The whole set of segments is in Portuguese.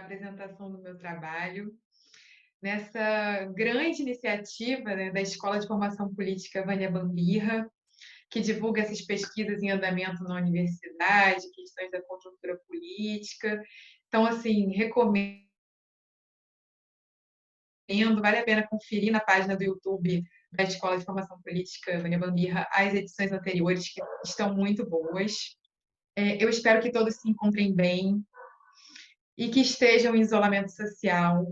apresentação do meu trabalho nessa grande iniciativa, né, da Escola de Formação Política Vânia Bambirra, que divulga essas pesquisas em andamento na universidade, questões da conjuntura política. Então, assim, recomendo, vale a pena conferir na página do YouTube da Escola de Formação Política Vânia Bambirra as edições anteriores, que estão muito boas. Eu espero que todos se encontrem bem e que estejam em isolamento social,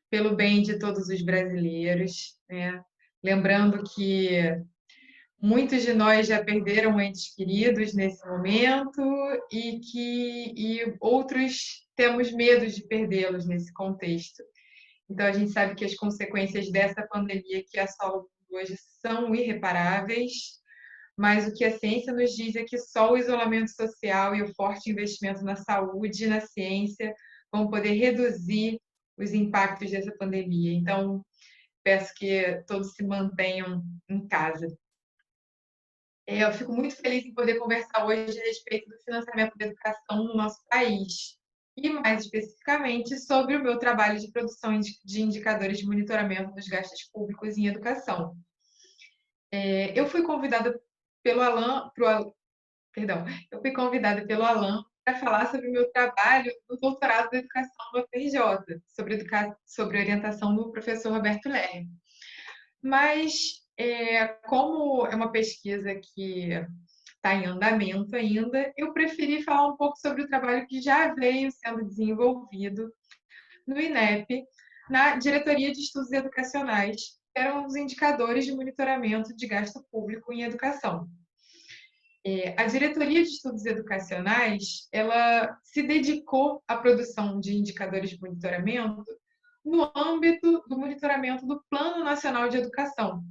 pelo bem de todos os brasileiros, né? Lembrando que muitos de nós já perderam entes queridos nesse momento e outros temos medo de perdê-los nesse contexto. Então, a gente sabe que as consequências dessa pandemia que assola o mundo hoje são irreparáveis, mas o que a ciência nos diz é que só o isolamento social e o forte investimento na saúde e na ciência vão poder reduzir os impactos dessa pandemia. Então, peço que todos se mantenham em casa. Eu fico muito feliz em poder conversar hoje a respeito do financiamento da educação no nosso país e, mais especificamente, sobre o meu trabalho de produção de indicadores de monitoramento dos gastos públicos em educação. Eu fui convidada pelo Alan, perdão, eu fui convidada pelo Alan para falar sobre o meu trabalho no doutorado da educação no UFRJ, sobre orientação do professor Roberto Lerner. Mas, como é uma pesquisa que está em andamento ainda, eu preferi falar um pouco sobre o trabalho que já veio sendo desenvolvido no INEP, na Diretoria de Estudos Educacionais, que eram os indicadores de monitoramento de gasto público em educação. A Diretoria de Estudos Educacionais, ela se dedicou à produção de indicadores de monitoramento no âmbito do monitoramento do Plano Nacional de Educação,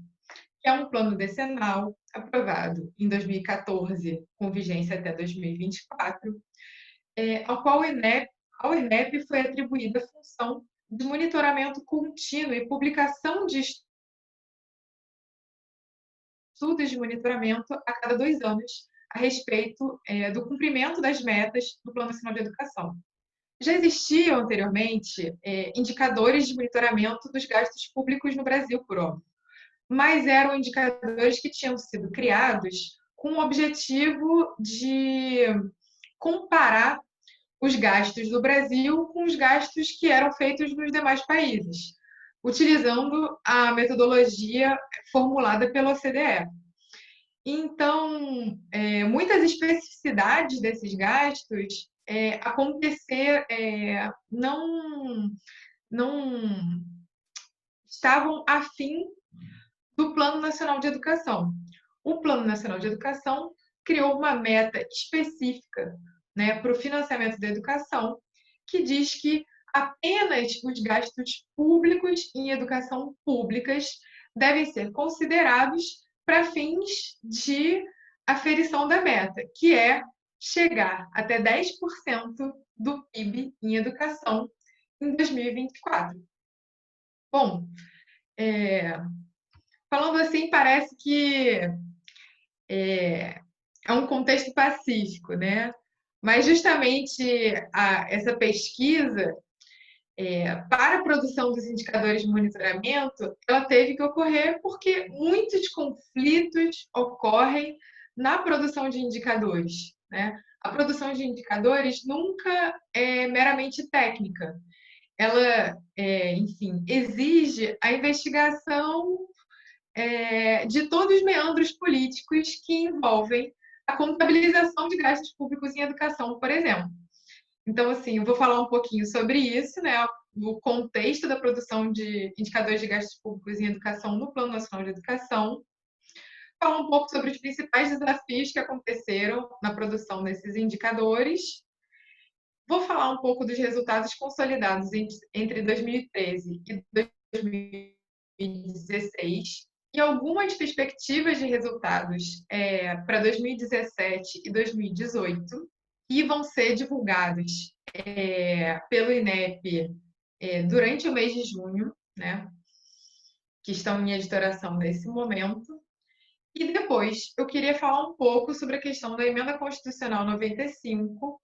que é um plano decenal aprovado em 2014, com vigência até 2024, ao qual ao INEP foi atribuída a função de monitoramento contínuo e publicação de estudos de monitoramento a cada 2 anos a respeito do cumprimento das metas do Plano Nacional de Educação. Já existiam anteriormente indicadores de monitoramento dos gastos públicos no Brasil, por óbvio, mas eram indicadores que tinham sido criados com o objetivo de comparar os gastos do Brasil com os gastos que eram feitos nos demais países, utilizando a metodologia formulada pela OCDE. Então, muitas especificidades desses gastos não estavam afim do Plano Nacional de Educação. O Plano Nacional de Educação criou uma meta específica, né, para o financiamento da educação, que diz que apenas os gastos públicos em educação públicas devem ser considerados para fins de aferição da meta, que é chegar até 10% do PIB em educação em 2024. Bom, falando assim, parece que é um contexto pacífico, né? Mas justamente essa pesquisa, para a produção dos indicadores de monitoramento, ela teve que ocorrer porque muitos conflitos ocorrem na produção de indicadores, né? A produção de indicadores nunca é meramente técnica. Ela, enfim, exige a investigação de todos os meandros políticos que envolvem a contabilização de gastos públicos em educação, por exemplo. Então, assim, eu vou falar um pouquinho sobre isso, né? O contexto da produção de indicadores de gastos públicos em educação no Plano Nacional de Educação. Falar um pouco sobre os principais desafios que aconteceram na produção desses indicadores. Vou falar um pouco dos resultados consolidados entre 2013 e 2016 e algumas perspectivas de resultados para 2017 e 2018, que vão ser divulgados pelo INEP durante o mês de junho, né, que estão em editoração nesse momento. E depois eu queria falar um pouco sobre a questão da Emenda Constitucional 95,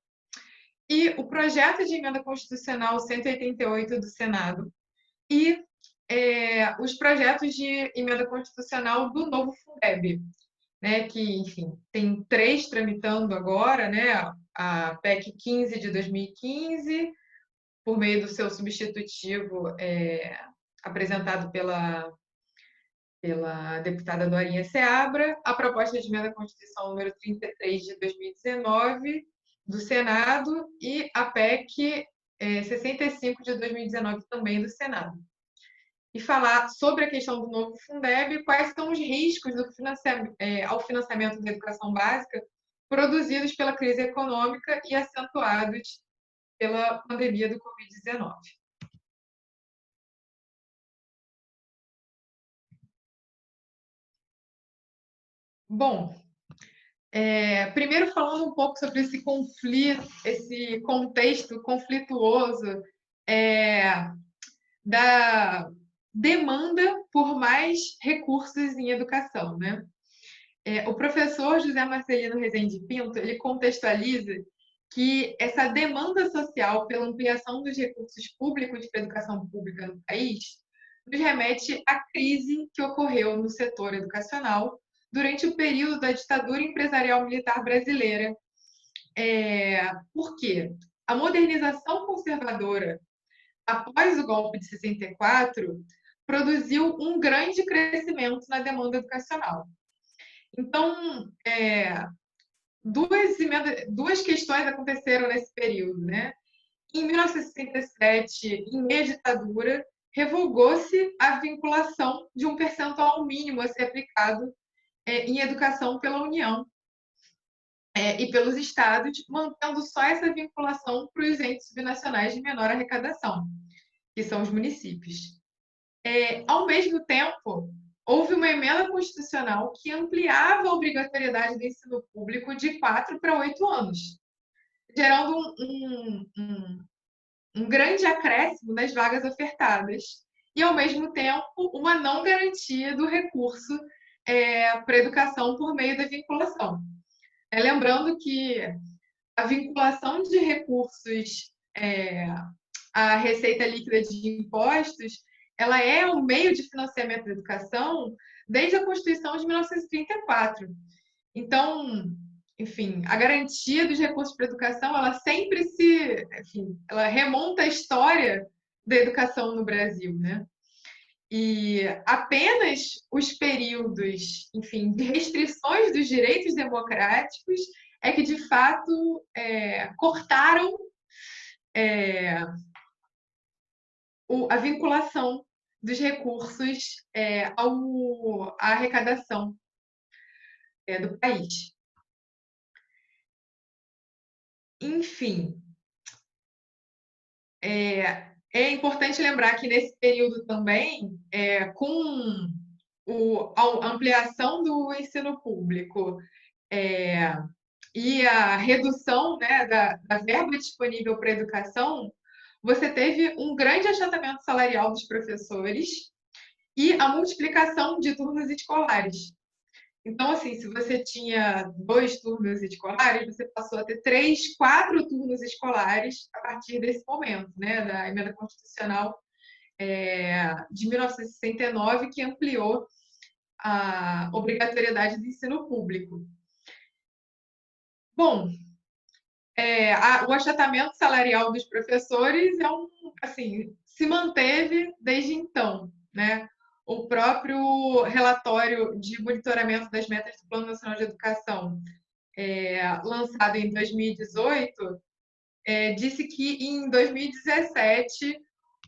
e o projeto de emenda constitucional 188 do Senado e os projetos de emenda constitucional do novo Fundeb, né, que, enfim, tem 3 tramitando agora, né, a PEC 15 de 2015, por meio do seu substitutivo apresentado pela deputada Dorinha Seabra, a proposta de emenda à Constituição número 33 de 2019 do Senado e a PEC 65 de 2019 também do Senado. E falar sobre a questão do novo Fundeb, quais são os riscos ao financiamento da educação básica produzidos pela crise econômica e acentuados pela pandemia do Covid-19. Bom, primeiro falando um pouco sobre esse conflito, esse contexto conflituoso da demanda por mais recursos em educação, né? O professor José Marcelino Rezende Pinto, ele contextualiza que essa demanda social pela ampliação dos recursos públicos para a educação pública no país nos remete à crise que ocorreu no setor educacional durante o período da ditadura empresarial militar brasileira. Por quê? A modernização conservadora após o golpe de 64 produziu um grande crescimento na demanda educacional. Então, duas questões aconteceram nesse período, né? Em 1967, em meio à ditadura, revogou-se a vinculação de um percentual mínimo a ser aplicado em educação pela União e pelos estados, mantendo só essa vinculação para os entes subnacionais de menor arrecadação, que são os municípios. Ao mesmo tempo, houve uma emenda constitucional que ampliava a obrigatoriedade do ensino público de 4 para 8 anos, gerando um grande acréscimo nas vagas ofertadas e, ao mesmo tempo, uma não garantia do recurso para a educação por meio da vinculação. Lembrando que a vinculação de recursos à receita líquida de impostos, ela é um meio de financiamento da educação desde a Constituição de 1934. Então, enfim, a garantia dos recursos para a educação, ela sempre ela remonta à história da educação no Brasil, né? E apenas os períodos, enfim, de restrições dos direitos democráticos é que, de fato, cortaram a vinculação dos recursos à arrecadação do país. Enfim, é importante lembrar que nesse período também, com a ampliação do ensino público e a redução, né, da verba disponível para a educação, você teve um grande achatamento salarial dos professores e a multiplicação de turnos escolares. Então, assim, se você tinha 2 turnos escolares, você passou a ter 3, 4 turnos escolares a partir desse momento, né, da emenda constitucional de 1969, que ampliou a obrigatoriedade do ensino público. Bom, o achatamento salarial dos professores se manteve desde então, né? O próprio relatório de monitoramento das metas do Plano Nacional de Educação, lançado em 2018, disse que em 2017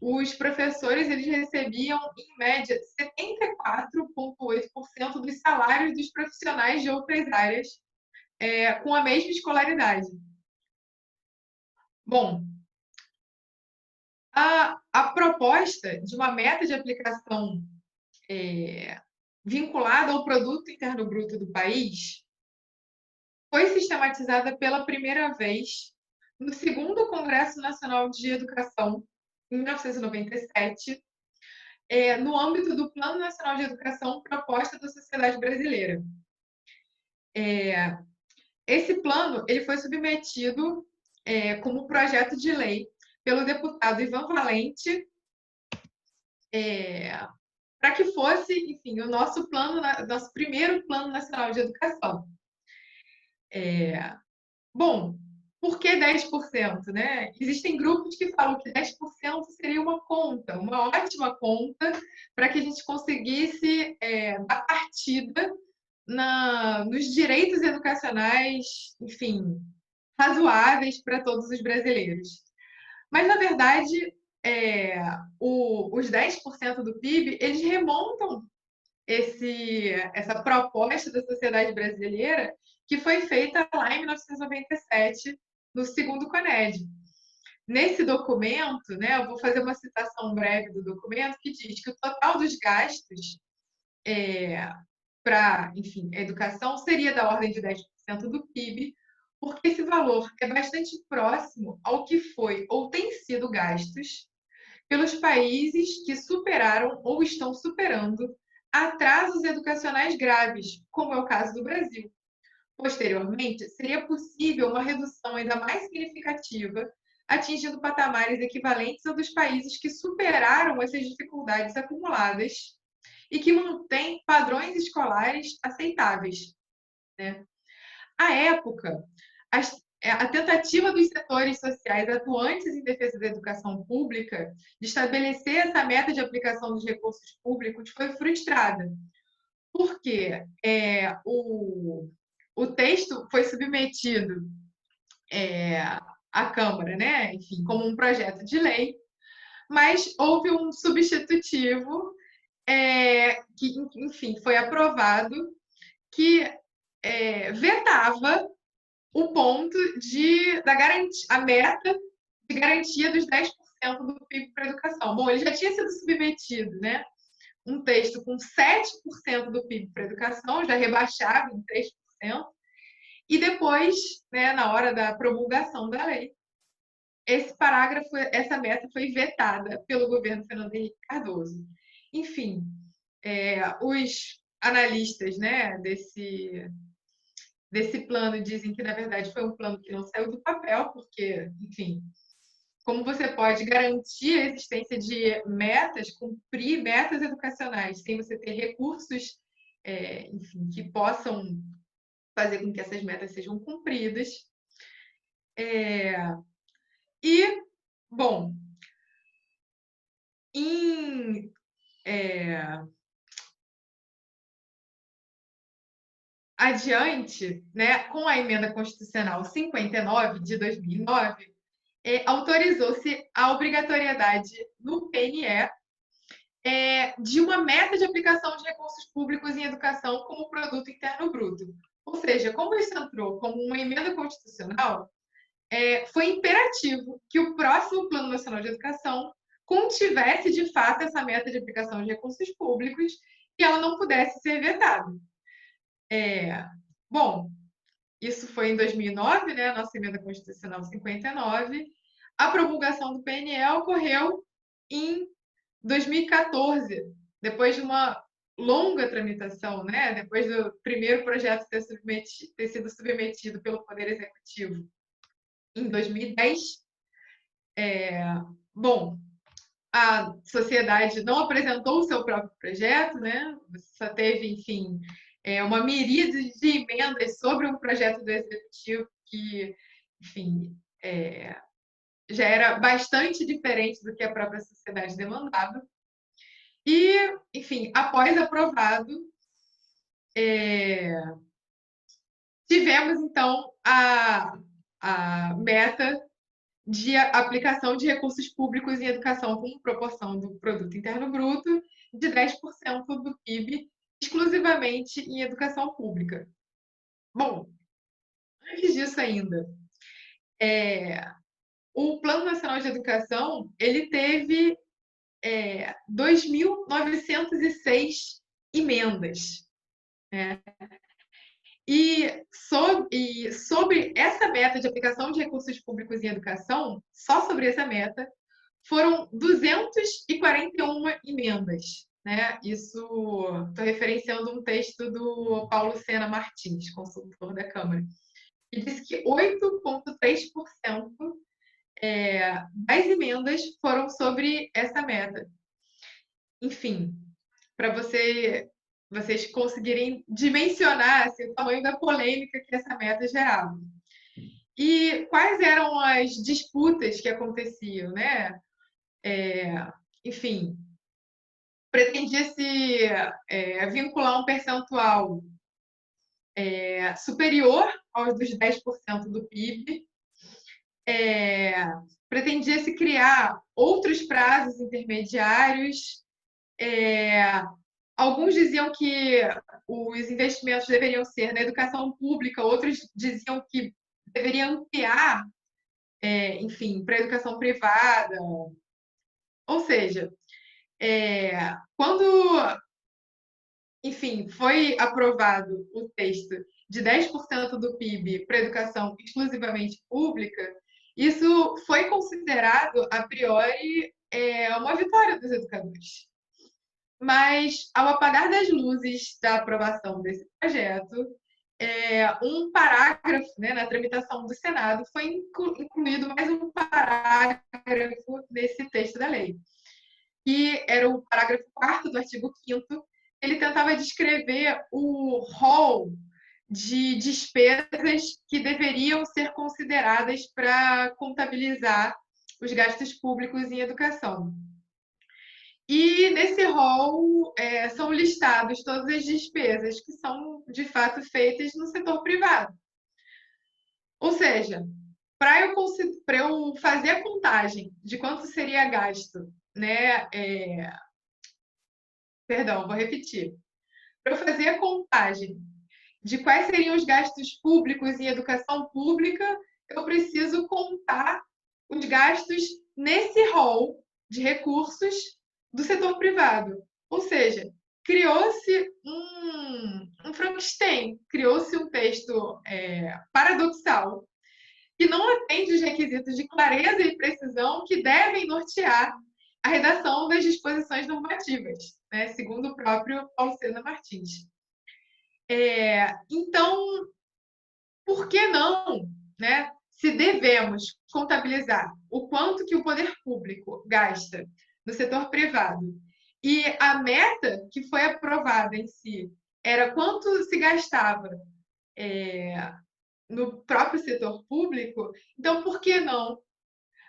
os professores eles recebiam, em média, 74,8% dos salários dos profissionais de outras áreas com a mesma escolaridade. Bom, a proposta de uma meta de aplicação vinculada ao produto interno bruto do país foi sistematizada pela primeira vez no segundo Congresso Nacional de Educação, em 1997, no âmbito do Plano Nacional de Educação proposta da sociedade brasileira. Esse plano ele foi submetido como projeto de lei pelo deputado Ivan Valente, para que fosse, enfim, o nosso nosso primeiro plano nacional de educação. Bom, por que 10%, né? Existem grupos que falam que 10% seria uma conta, uma ótima conta, para que a gente conseguisse dar partida nos direitos educacionais, enfim, razoáveis para todos os brasileiros. Mas, na verdade, os 10% do PIB, eles remontam essa proposta da sociedade brasileira que foi feita lá em 1997, no segundo CONED. Nesse documento, né, eu vou fazer uma citação breve do documento, que diz que o total dos gastos para, enfim, a educação seria da ordem de 10% do PIB, porque esse valor é bastante próximo ao que foi ou tem sido gastos pelos países que superaram ou estão superando atrasos educacionais graves, como é o caso do Brasil. Posteriormente, seria possível uma redução ainda mais significativa, atingindo patamares equivalentes ao dos países que superaram essas dificuldades acumuladas e que mantêm padrões escolares aceitáveis, né? À época, a tentativa dos setores sociais atuantes em defesa da educação pública de estabelecer essa meta de aplicação dos recursos públicos foi frustrada, porque o texto foi submetido à Câmara, né? Enfim, como um projeto de lei, mas houve um substitutivo que, enfim, foi aprovado, que vetava o ponto a meta de garantia dos 10% do PIB para a educação. Bom, ele já tinha sido submetido, né? Um texto com 7% do PIB para a educação, já rebaixado em 3%, e depois, né, na hora da promulgação da lei, essa meta foi vetada pelo governo Fernando Henrique Cardoso. Enfim, os analistas, né, desse plano dizem que, na verdade, foi um plano que não saiu do papel, porque, enfim, como você pode garantir a existência de metas, cumprir metas educacionais, sem você ter recursos, enfim, que possam fazer com que essas metas sejam cumpridas. E, bom, adiante, né, com a emenda constitucional 59 de 2009, autorizou-se a obrigatoriedade no PNE de uma meta de aplicação de recursos públicos em educação como produto interno bruto. Ou seja, como isso entrou como uma emenda constitucional, foi imperativo que o próximo Plano Nacional de Educação contivesse, de fato, essa meta de aplicação de recursos públicos e ela não pudesse ser vetada. Bom, isso foi em 2009, né, a nossa emenda constitucional 59. A promulgação do PNE ocorreu em 2014, depois de uma longa tramitação, né, depois do primeiro projeto ter sido submetido pelo Poder Executivo em 2010. Bom, a sociedade não apresentou o seu próprio projeto, né? Só teve, enfim, uma miríade de emendas sobre um projeto do Executivo que, enfim, já era bastante diferente do que a própria sociedade demandava. E, enfim, após aprovado, tivemos, então, a meta de aplicação de recursos públicos em educação com proporção do produto interno bruto de 10% do PIB, exclusivamente em educação pública. Bom, antes disso ainda, o Plano Nacional de Educação, ele teve 2.906 emendas, né? E sobre essa meta de aplicação de recursos públicos em educação, só sobre essa meta, foram 241 emendas, né? Isso, estou referenciando um texto do Paulo Sena Martins, consultor da Câmara. e disse que 8,3% das emendas foram sobre essa meta. Enfim, para vocês conseguirem dimensionar assim, o tamanho da polêmica que essa meta gerava. E quais eram as disputas que aconteciam, né? Enfim, pretendia-se vincular um percentual superior aos dos 10% do PIB, pretendia-se criar outros prazos intermediários, alguns diziam que os investimentos deveriam ser na educação pública, outros diziam que deveria ampliar, enfim, para a educação privada. Ou seja, quando, enfim, foi aprovado o texto de 10% do PIB para a educação exclusivamente pública, isso foi considerado, a priori, uma vitória dos educadores. Mas, ao apagar das luzes da aprovação desse projeto, um parágrafo, né, na tramitação do Senado, foi incluído mais um parágrafo nesse texto da lei, que era o parágrafo 4º do artigo 5º. Ele tentava descrever o rol de despesas que deveriam ser consideradas para contabilizar os gastos públicos em educação. E nesse rol são listados todas as despesas que são, de fato, feitas no setor privado. Ou seja, para eu fazer a contagem de quanto seria gasto, né? Perdão, vou repetir. Para eu fazer a contagem de quais seriam os gastos públicos em educação pública, eu preciso contar os gastos nesse rol de recursos do setor privado. Ou seja, criou-se um Frankenstein, criou-se um texto paradoxal que não atende os requisitos de clareza e precisão que devem nortear a redação das disposições normativas, né, segundo o próprio Paulo César Martins. Então, por que não, né? Se devemos contabilizar o quanto que o poder público gasta no setor privado e a meta que foi aprovada em si era quanto se gastava no próprio setor público, então por que não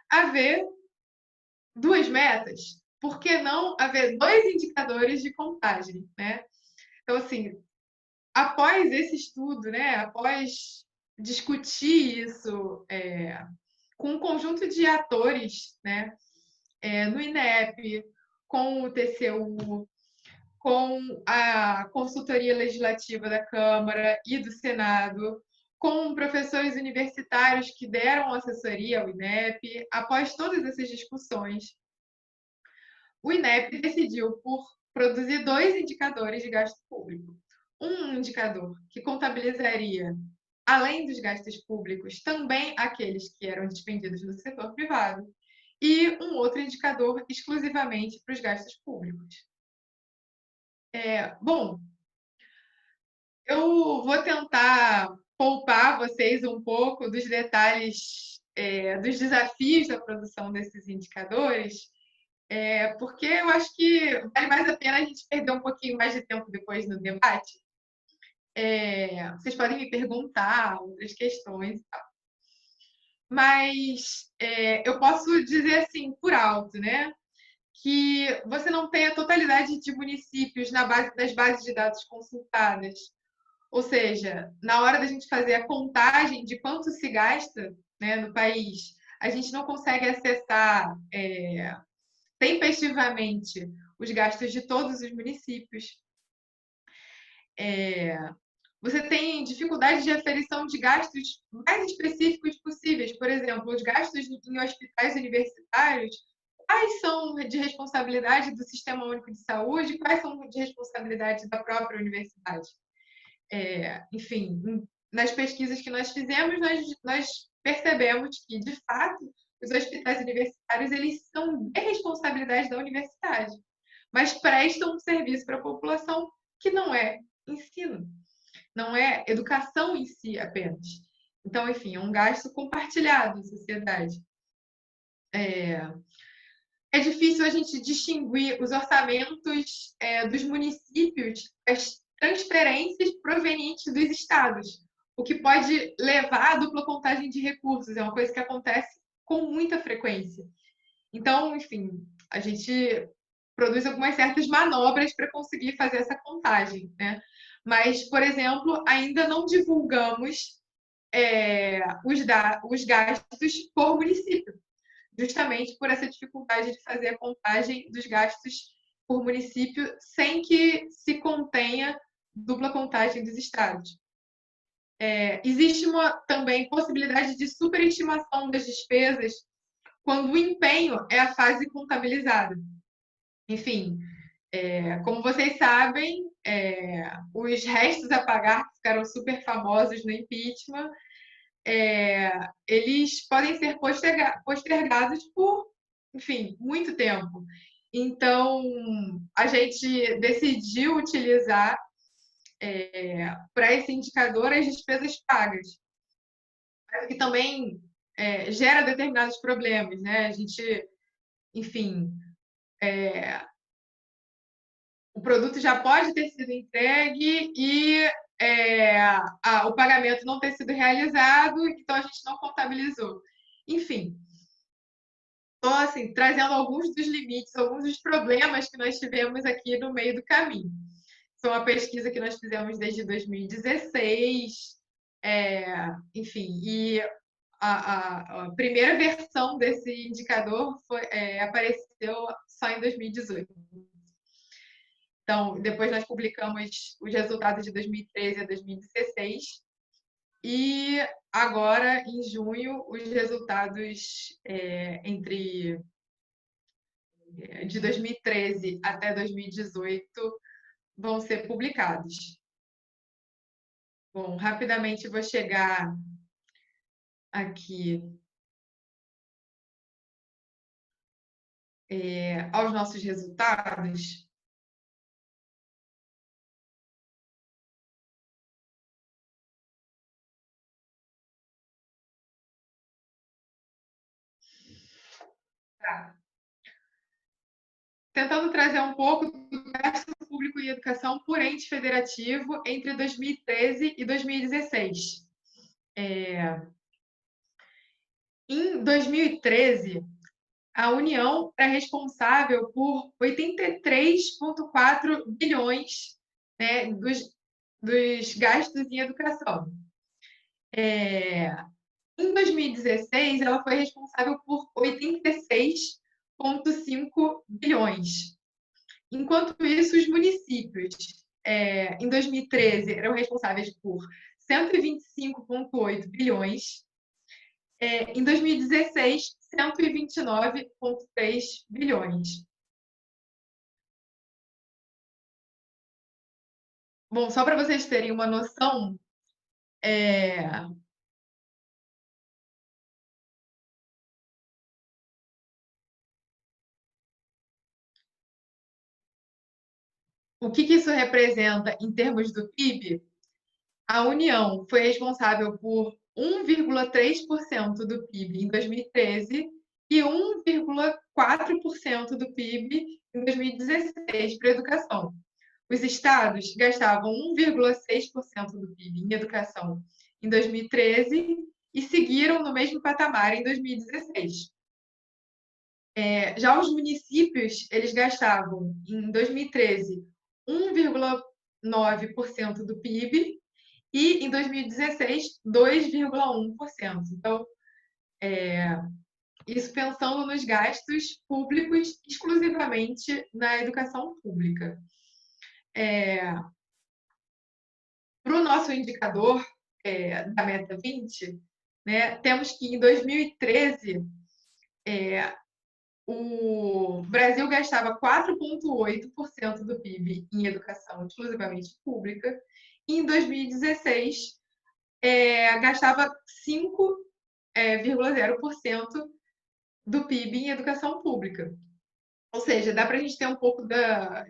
haver duas metas? Por que não haver dois indicadores de contagem, né? Então, assim, após esse estudo, né, após discutir isso com um conjunto de atores, né, no INEP, com o TCU, com a consultoria legislativa da Câmara e do Senado, com professores universitários que deram assessoria ao INEP, após todas essas discussões, o INEP decidiu por produzir dois indicadores de gasto público. Um indicador que contabilizaria, além dos gastos públicos, também aqueles que eram despendidos no setor privado, e um outro indicador exclusivamente para os gastos públicos. Bom, eu vou tentar poupar vocês um pouco dos detalhes, dos desafios da produção desses indicadores, porque eu acho que vale mais a pena a gente perder um pouquinho mais de tempo depois no debate. Vocês podem me perguntar outras questões e tal. Mas eu posso dizer assim, por alto, né? Que você não tem a totalidade de municípios nas bases de dados consultadas. Ou seja, na hora da gente fazer a contagem de quanto se gasta, né, no país, a gente não consegue acessar tempestivamente os gastos de todos os municípios. Você tem dificuldade de aferição de gastos mais específicos possíveis. Por exemplo, os gastos em hospitais universitários, quais são de responsabilidade do Sistema Único de Saúde, quais são de responsabilidade da própria universidade. Enfim, nas pesquisas que nós fizemos, nós percebemos que, de fato, os hospitais universitários eles são de responsabilidade da universidade, mas prestam um serviço para a população que não é ensino, não é educação em si apenas. Então, enfim, é um gasto compartilhado em sociedade. É difícil a gente distinguir os orçamentos dos municípios, as transferências provenientes dos estados, o que pode levar à dupla contagem de recursos. É uma coisa que acontece com muita frequência. Então, enfim, a gente produz algumas certas manobras para conseguir fazer essa contagem, né? Mas, por exemplo, ainda não divulgamos os gastos por município, justamente por essa dificuldade de fazer a contagem dos gastos por município sem que se contenha dupla contagem dos estados. Existe também possibilidade de superestimação das despesas quando o empenho é a fase contabilizada. Enfim, como vocês sabem, os restos a pagar que ficaram super famosos no impeachment, eles podem ser postergados por, enfim, muito tempo. Então, a gente decidiu utilizar para esse indicador as despesas pagas, que também gera determinados problemas, né? A gente, enfim, o produto já pode ter sido entregue e o pagamento não ter sido realizado, então a gente não contabilizou. Enfim, estou assim, trazendo alguns dos limites, alguns dos problemas que nós tivemos aqui no meio do caminho. Foi uma pesquisa que nós fizemos desde 2016, enfim, e a primeira versão desse indicador apareceu só em 2018. Então, depois nós publicamos os resultados de 2013 a 2016 e agora, em junho, os resultados de 2013 até 2018 vão ser publicados. Bom, rapidamente vou chegar aqui aos nossos resultados. Tá. Tentando trazer um pouco do gasto público em educação por ente federativo entre 2013 e 2016. Em 2013, a União é responsável por 83,4 bilhões, né, dos gastos em educação. Em 2016, ela foi responsável por 86,5 bilhões. Enquanto isso, os municípios, em 2013, eram responsáveis por 125,8 bilhões. Em 2016, 129,3 bilhões. Bom, só para vocês terem uma noção, o que isso representa em termos do PIB? A União foi responsável por 1,3% do PIB em 2013 e 1,4% do PIB em 2016 para a educação. Os estados gastavam 1,6% do PIB em educação em 2013 e seguiram no mesmo patamar em 2016. Já os municípios, eles gastavam em 2013 1,9% do PIB e em 2016 2,1%. Então, isso pensando nos gastos públicos exclusivamente na educação pública. Para o nosso indicador da Meta 20, né, temos que em 2013 o Brasil gastava 4,8% do PIB em educação exclusivamente pública, e em 2016 gastava 5,0% do PIB em educação pública. Ou seja, dá para a gente ter um pouco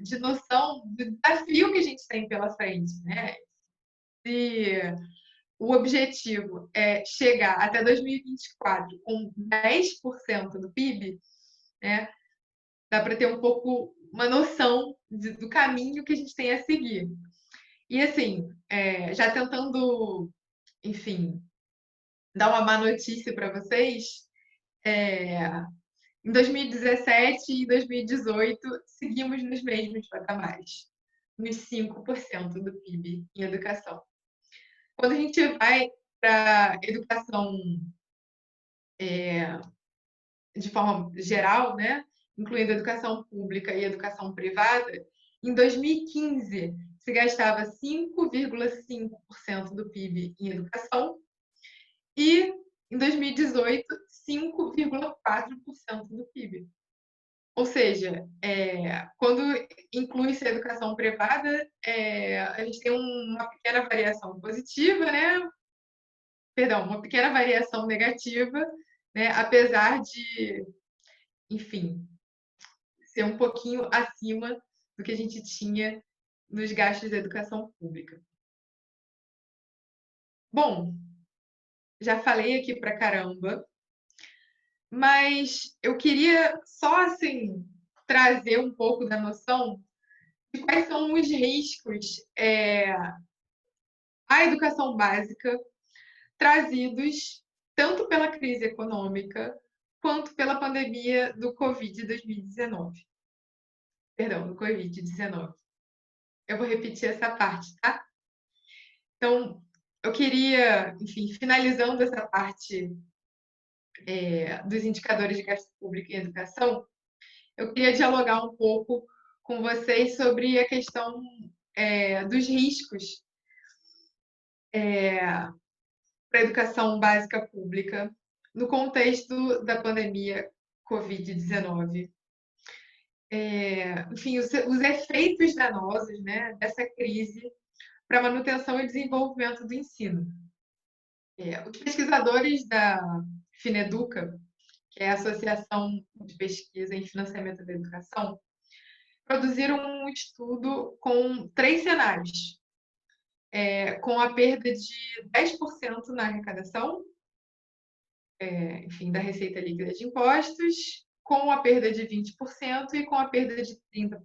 de noção do desafio que a gente tem pela frente, né? o objetivo é chegar até 2024 com 10% do PIB, né, dá para ter um pouco uma noção do caminho que a gente tem a seguir. E assim, já tentando, enfim, dar uma má notícia para vocês, em 2017 e 2018 seguimos nos mesmos patamares, nos 5% do PIB em educação. Quando a gente vai para educação de forma geral, né, incluindo educação pública e educação privada, em 2015 se gastava 5,5% do PIB em educação e em 2018 5,4% do PIB. Ou seja, quando inclui-se a educação privada, a gente tem uma pequena variação positiva, né? Perdão, uma pequena variação negativa, né? Apesar de, enfim, ser um pouquinho acima do que a gente tinha nos gastos da educação pública. Bom, já falei aqui pra caramba, mas eu queria só assim trazer um pouco da noção de quais são os riscos à educação básica trazidos tanto pela crise econômica quanto pela pandemia do Covid-19. Perdão, do Covid-19. Eu vou repetir essa parte, tá? Então, eu queria, enfim, finalizando essa parte dos indicadores de gasto público em educação, eu queria dialogar um pouco com vocês sobre a questão dos riscos para a educação básica pública no contexto da pandemia Covid-19. Enfim, os efeitos danosos, né, dessa crise para a manutenção e desenvolvimento do ensino. Os pesquisadores da FINEDUCA, que é a Associação de Pesquisa em Financiamento da Educação, produziram um estudo com 3 cenários, com a perda de 10% na arrecadação, enfim, da receita líquida de impostos, com a perda de 20% e com a perda de 30%.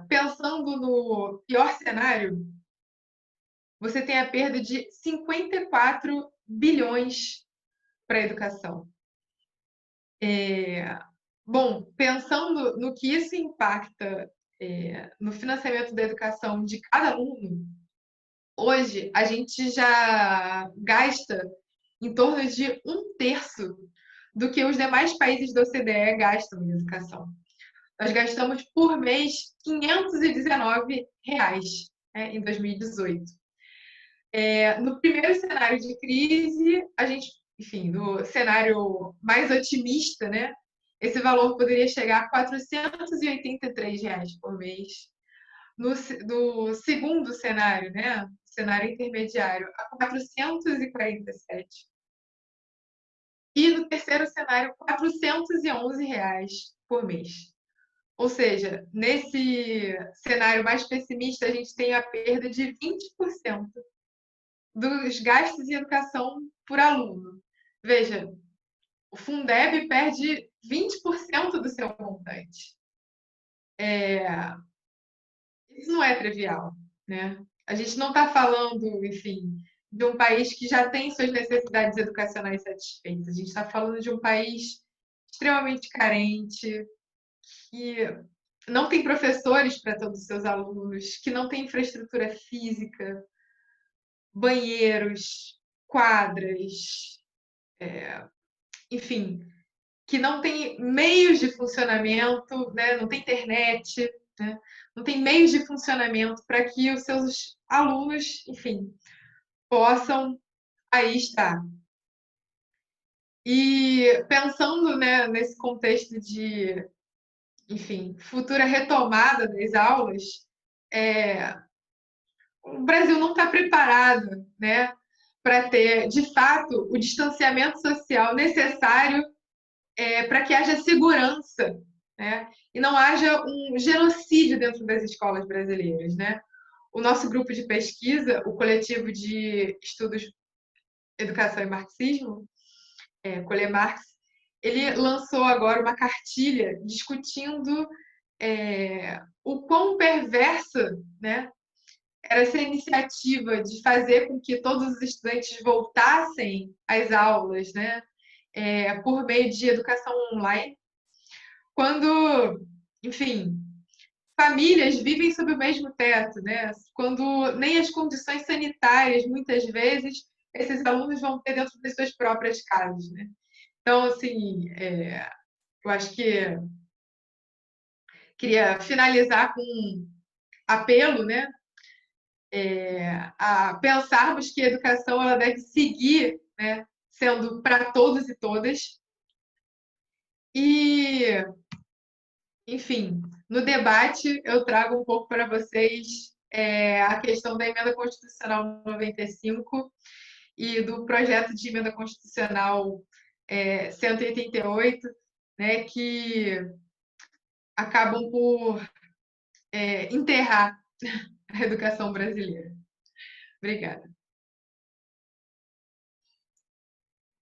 Pensando no pior cenário, você tem a perda de 54 bilhões para a educação. Bom, pensando no que isso impacta no financiamento da educação de cada aluno, hoje a gente já gasta em torno de 1/3 do que os demais países da OCDE gastam em educação. Nós gastamos por mês R$ 519 em 2018. No primeiro cenário de crise, a gente, enfim, no cenário mais otimista, né, esse valor poderia chegar a R$ 483 por mês. No segundo cenário, né, cenário intermediário, a 447. E no terceiro cenário, R$ 411 por mês. Ou seja, nesse cenário mais pessimista, a gente tem a perda de 20% dos gastos em educação por aluno. Veja, o Fundeb perde 20% do seu montante. Isso não é trivial, né? A gente não está falando, enfim, de um país que já tem suas necessidades educacionais satisfeitas. A gente está falando de um país extremamente carente, que não tem professores para todos os seus alunos, que não tem infraestrutura física, banheiros, quadras, enfim, que não tem meios de funcionamento, né? Não tem internet, né? Não tem meios de funcionamento para que os seus alunos, enfim, possam aí estar. E pensando, né, nesse contexto de, enfim, futura retomada das aulas, o Brasil não está preparado, né, para ter, de fato, o distanciamento social necessário para que haja segurança, né, e não haja um genocídio dentro das escolas brasileiras, né? o nosso grupo de pesquisa, o coletivo de estudos Educação e Marxismo, Colemarx, ele lançou agora uma cartilha discutindo o quão perversa, né, era essa iniciativa de fazer com que todos os estudantes voltassem às aulas, né, por meio de educação online, quando, enfim, famílias vivem sob o mesmo teto, né? Quando nem as condições sanitárias, muitas vezes, esses alunos vão ter dentro das suas próprias casas, né? Então, assim, eu acho que queria finalizar com um apelo, né? A pensarmos que a educação ela deve seguir, né? Sendo para todos e todas. E, enfim, no debate eu trago um pouco para vocês a questão da emenda constitucional 95 e do projeto de emenda constitucional 188, né, que acabam por enterrar a educação brasileira. Obrigada.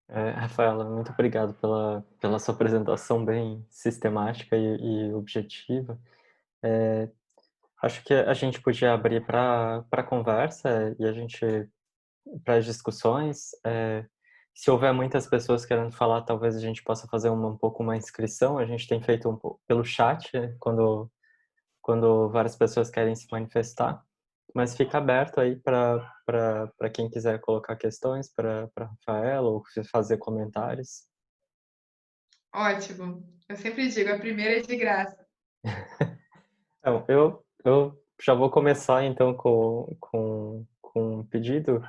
Rafaela, muito obrigado pela sua apresentação bem sistemática e objetiva. Acho que a gente podia abrir para conversa e a gente para as discussões. Se houver muitas pessoas querendo falar, talvez a gente possa fazer um pouco uma inscrição. A gente tem feito um pouco pelo chat, né, quando várias pessoas querem se manifestar. Mas fica aberto aí para quem quiser colocar questões para Rafaela ou fazer comentários. Ótimo. Eu sempre digo, a primeira é de graça. Então, eu já vou começar então com um pedido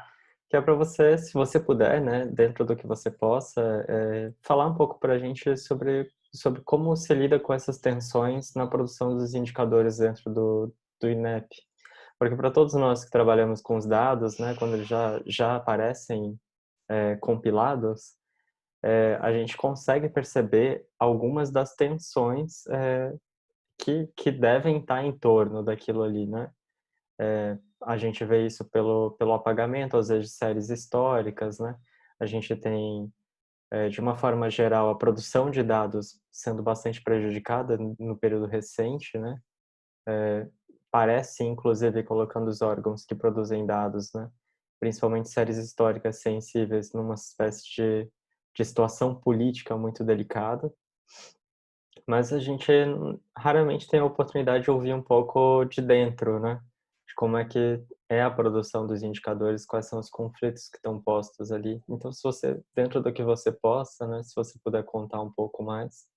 que é para você, se você puder, né, dentro do que você possa, falar um pouco para a gente sobre como se lida com essas tensões na produção dos indicadores dentro do INEP. Porque para todos nós que trabalhamos com os dados, né, quando eles já aparecem compilados, a gente consegue perceber algumas das tensões que devem estar em torno daquilo ali, né? A gente vê isso pelo apagamento, às vezes, de séries históricas, né? A gente tem, de uma forma geral, a produção de dados sendo bastante prejudicada no período recente, né? Parece, inclusive, colocando os órgãos que produzem dados, né? Principalmente séries históricas sensíveis, numa espécie de situação política muito delicada. Mas a gente raramente tem a oportunidade de ouvir um pouco de dentro, né? De como é que é a produção dos indicadores, quais são os conflitos que estão postos ali. Então, se você, dentro do que você possa, né? Se você puder contar um pouco mais.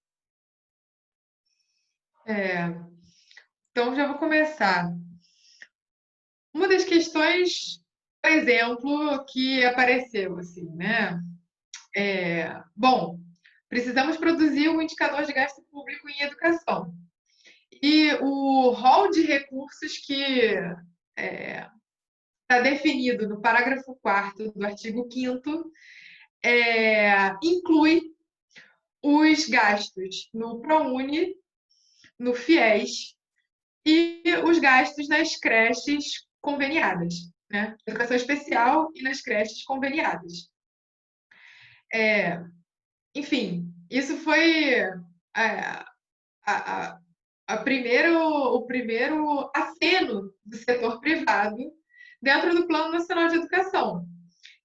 Então, já vou começar. Uma das questões, por exemplo, que apareceu, assim, né? Bom, precisamos produzir um indicador de gasto público em educação. E o rol de recursos que está definido no parágrafo 4º do artigo 5º inclui os gastos no ProUni, no FIES e os gastos nas creches conveniadas, né? Educação especial e nas creches conveniadas. Enfim, isso foi a, a, o primeiro aceno do setor privado dentro do Plano Nacional de Educação.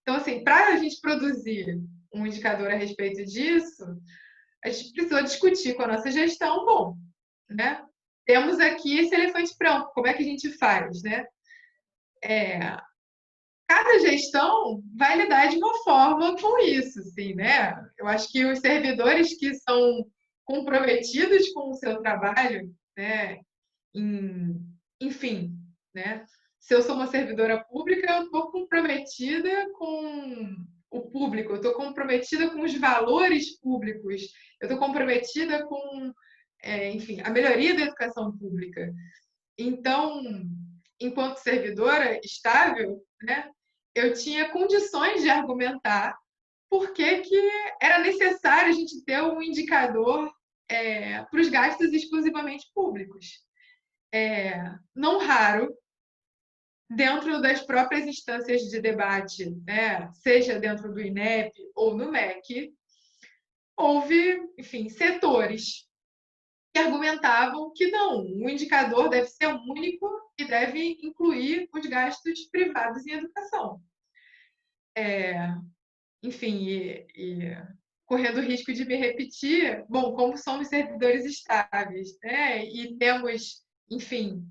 Então, assim, para a gente produzir um indicador a respeito disso, a gente precisou discutir com a nossa gestão, bom, né? Temos aqui esse elefante branco, como é que a gente faz, né? Cada gestão vai lidar de uma forma com isso, assim, né? Eu acho que os servidores que são comprometidos com o seu trabalho, né? Enfim, né? Se eu sou uma servidora pública, eu estou comprometida com o público, eu estou comprometida com os valores públicos, eu estou comprometida com, enfim, a melhoria da educação pública. Então, enquanto servidora estável, né, eu tinha condições de argumentar por que era necessário a gente ter um indicador para os gastos exclusivamente públicos. Não raro, dentro das próprias instâncias de debate, né, seja dentro do INEP ou no MEC, houve, enfim, setores que argumentavam que não, o indicador deve ser único e deve incluir os gastos privados em educação. Enfim, correndo o risco de me repetir, bom, como somos servidores estáveis, né, e temos, enfim,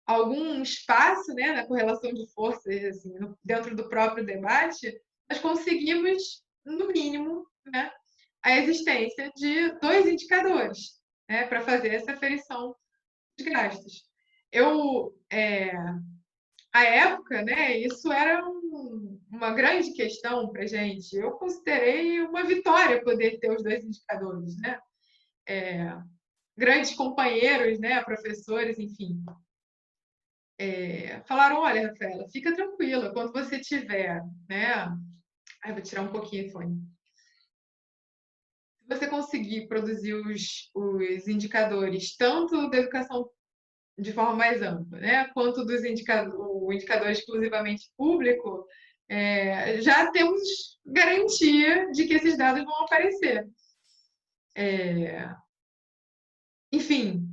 algum espaço, né, na correlação de forças, assim, dentro do próprio debate, nós conseguimos, no mínimo, né, a existência de 2 indicadores, né, para fazer essa aferição de gastos. À época, né, isso era uma grande questão para a gente. Eu considerei uma vitória poder ter os 2 indicadores, né? Grandes companheiros, né, professores, enfim, falaram: olha, Rafaela, fica tranquila, quando você tiver, né? Ai, vou tirar um pouquinho o fone. Se você conseguir produzir os indicadores, tanto da educação de forma mais ampla, né, quanto o indicador exclusivamente público, já temos garantia de que esses dados vão aparecer. Enfim,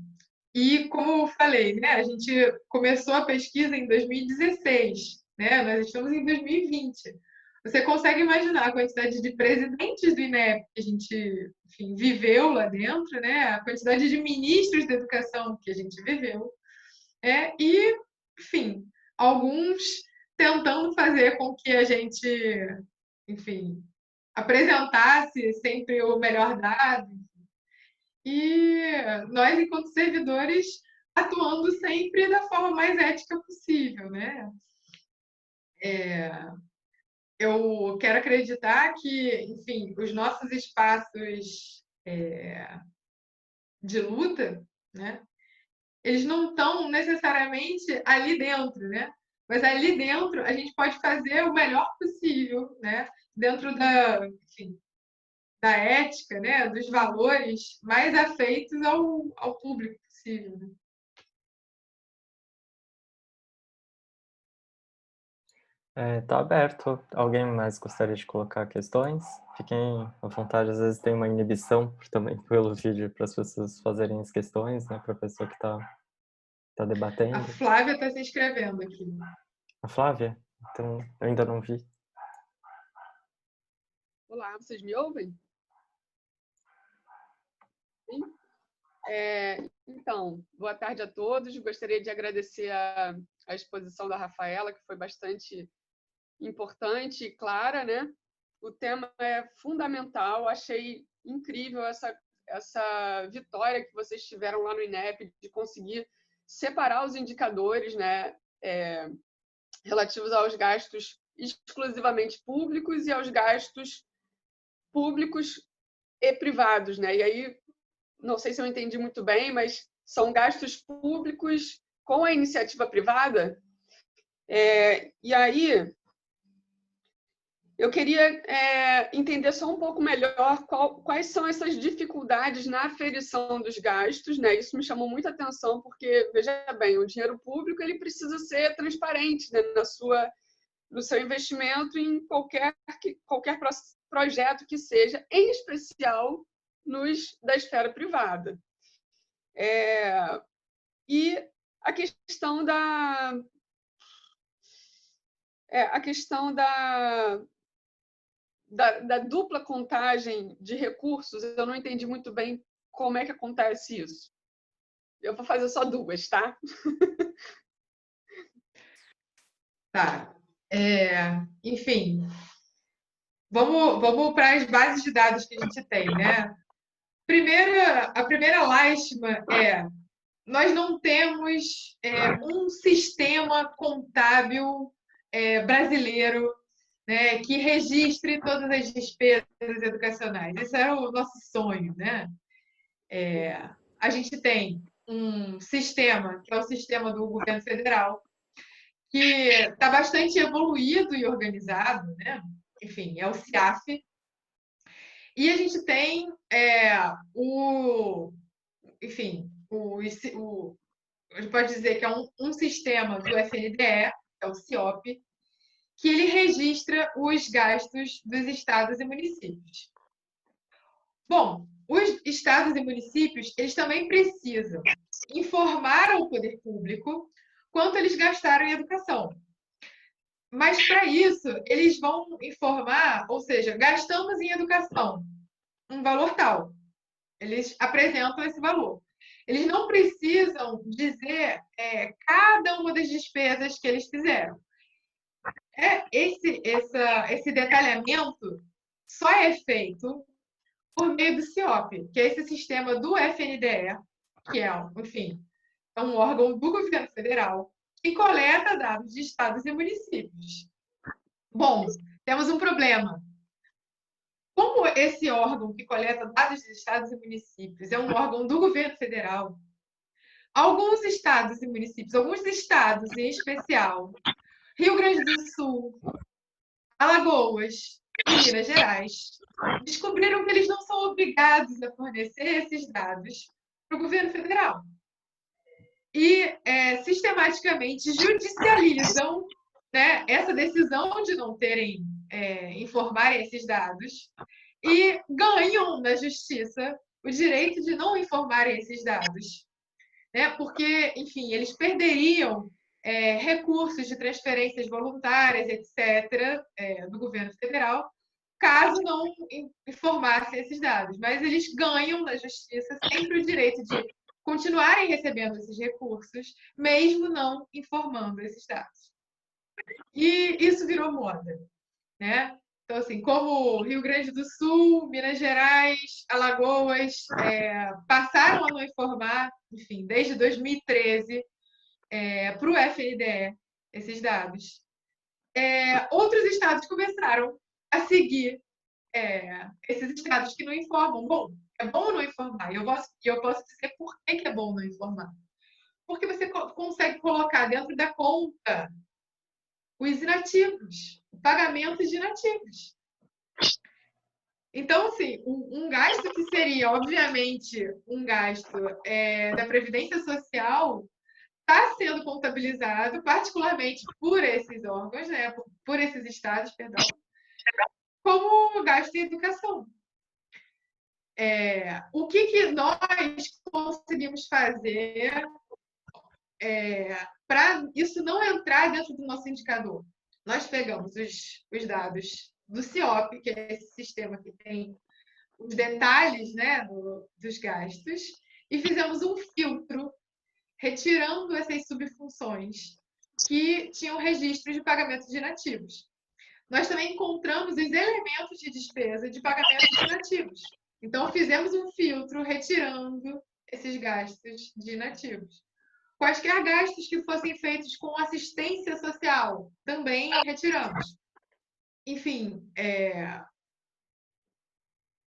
e como eu falei, né, a gente começou a pesquisa em 2016, né, nós estamos em 2020. Você consegue imaginar a quantidade de presidentes do INEP que a gente, enfim, viveu lá dentro, né, a quantidade de ministros da educação que a gente viveu, e, enfim, alguns tentando fazer com que a gente, enfim, apresentasse sempre o melhor dado. E nós, enquanto servidores, atuando sempre da forma mais ética possível, né? Eu quero acreditar que, enfim, os nossos espaços de luta, né? Eles não estão necessariamente ali dentro, né? Mas ali dentro a gente pode fazer o melhor possível, né? Dentro enfim, da ética, né? Dos valores mais afeitos ao público possível. Né? Tá aberto. Alguém mais gostaria de colocar questões? Fiquem à vontade. Às vezes tem uma inibição também pelo vídeo para as pessoas fazerem as questões, né? Para a pessoa que está debatendo. A Flávia está se inscrevendo aqui. A Flávia? Então, eu ainda não vi. Olá, vocês me ouvem? Sim? Então, boa tarde a todos. Gostaria de agradecer a exposição da Rafaela, que foi bastante importante e clara, né? O tema é fundamental. Achei incrível essa vitória que vocês tiveram lá no INEP de conseguir separar os indicadores, né? Relativos aos gastos exclusivamente públicos e aos gastos públicos e privados, né? E aí, não sei se eu entendi muito bem, mas são gastos públicos com a iniciativa privada. E aí, eu queria entender só um pouco melhor quais são essas dificuldades na aferição dos gastos, né? Isso me chamou muita atenção, porque, veja bem, o dinheiro público ele precisa ser transparente, né, no seu investimento em qualquer projeto que seja, em especial nos da esfera privada. E a questão da dupla contagem de recursos, eu não entendi muito bem como é que acontece isso. Eu vou fazer só duas, tá? Tá. Enfim, vamos para as bases de dados que a gente tem, né? A primeira lástima nós não temos um sistema contábil brasileiro, né, que registre todas as despesas educacionais. Esse é o nosso sonho, né? A gente tem um sistema, que é o sistema do governo federal, que está bastante evoluído e organizado, né? Enfim, é o CIAF. E a gente tem enfim, a gente pode dizer que é um sistema do FNDE, que é o CIOP, que ele registra os gastos dos estados e municípios. Bom, os estados e municípios, eles também precisam informar ao poder público quanto eles gastaram em educação. Mas, para isso, eles vão informar, ou seja, gastamos em educação um valor tal. Eles apresentam esse valor. Eles não precisam dizer cada uma das despesas que eles fizeram. Esse detalhamento só é feito por meio do CIOP, que é esse sistema do FNDE, que é, enfim, é um órgão do governo federal que coleta dados de estados e municípios. Bom, temos um problema. Como esse órgão que coleta dados de estados e municípios é um órgão do governo federal, alguns estados e municípios, alguns estados em especial, Rio Grande do Sul, Alagoas e Minas Gerais, descobriram que eles não são obrigados a fornecer esses dados para o governo federal. E sistematicamente judicializam, né, essa decisão de não terem, informarem esses dados e ganham na justiça o direito de não informarem esses dados. Né? Porque, enfim, eles perderiam recursos de transferências voluntárias, etc., do governo federal, caso não informassem esses dados. Mas eles ganham na justiça sempre o direito de continuarem recebendo esses recursos, mesmo não informando esses dados. E isso virou moda, né? Então, assim, como Rio Grande do Sul, Minas Gerais, Alagoas passaram a não informar, enfim, desde 2013, para o FNDE esses dados. Outros estados começaram a seguir esses estados que não informam. Bom, é bom não informar. E eu posso dizer por que é bom não informar. Porque você consegue colocar dentro da conta os inativos, o pagamento de inativos. Então, assim, um gasto que seria, obviamente, um gasto da Previdência Social está sendo contabilizado, particularmente por esses órgãos, né, por esses estados, perdão, como gasto em educação. O que nós conseguimos fazer para isso não entrar dentro do nosso indicador? Nós pegamos os dados do CIOP, que é esse sistema que tem os detalhes, né, dos gastos, e fizemos um filtro retirando essas subfunções que tinham registros de pagamento de inativos. Nós também encontramos os elementos de despesa de pagamento de inativos. Então, fizemos um filtro retirando esses gastos de inativos. Quaisquer gastos que fossem feitos com assistência social, também retiramos. Enfim,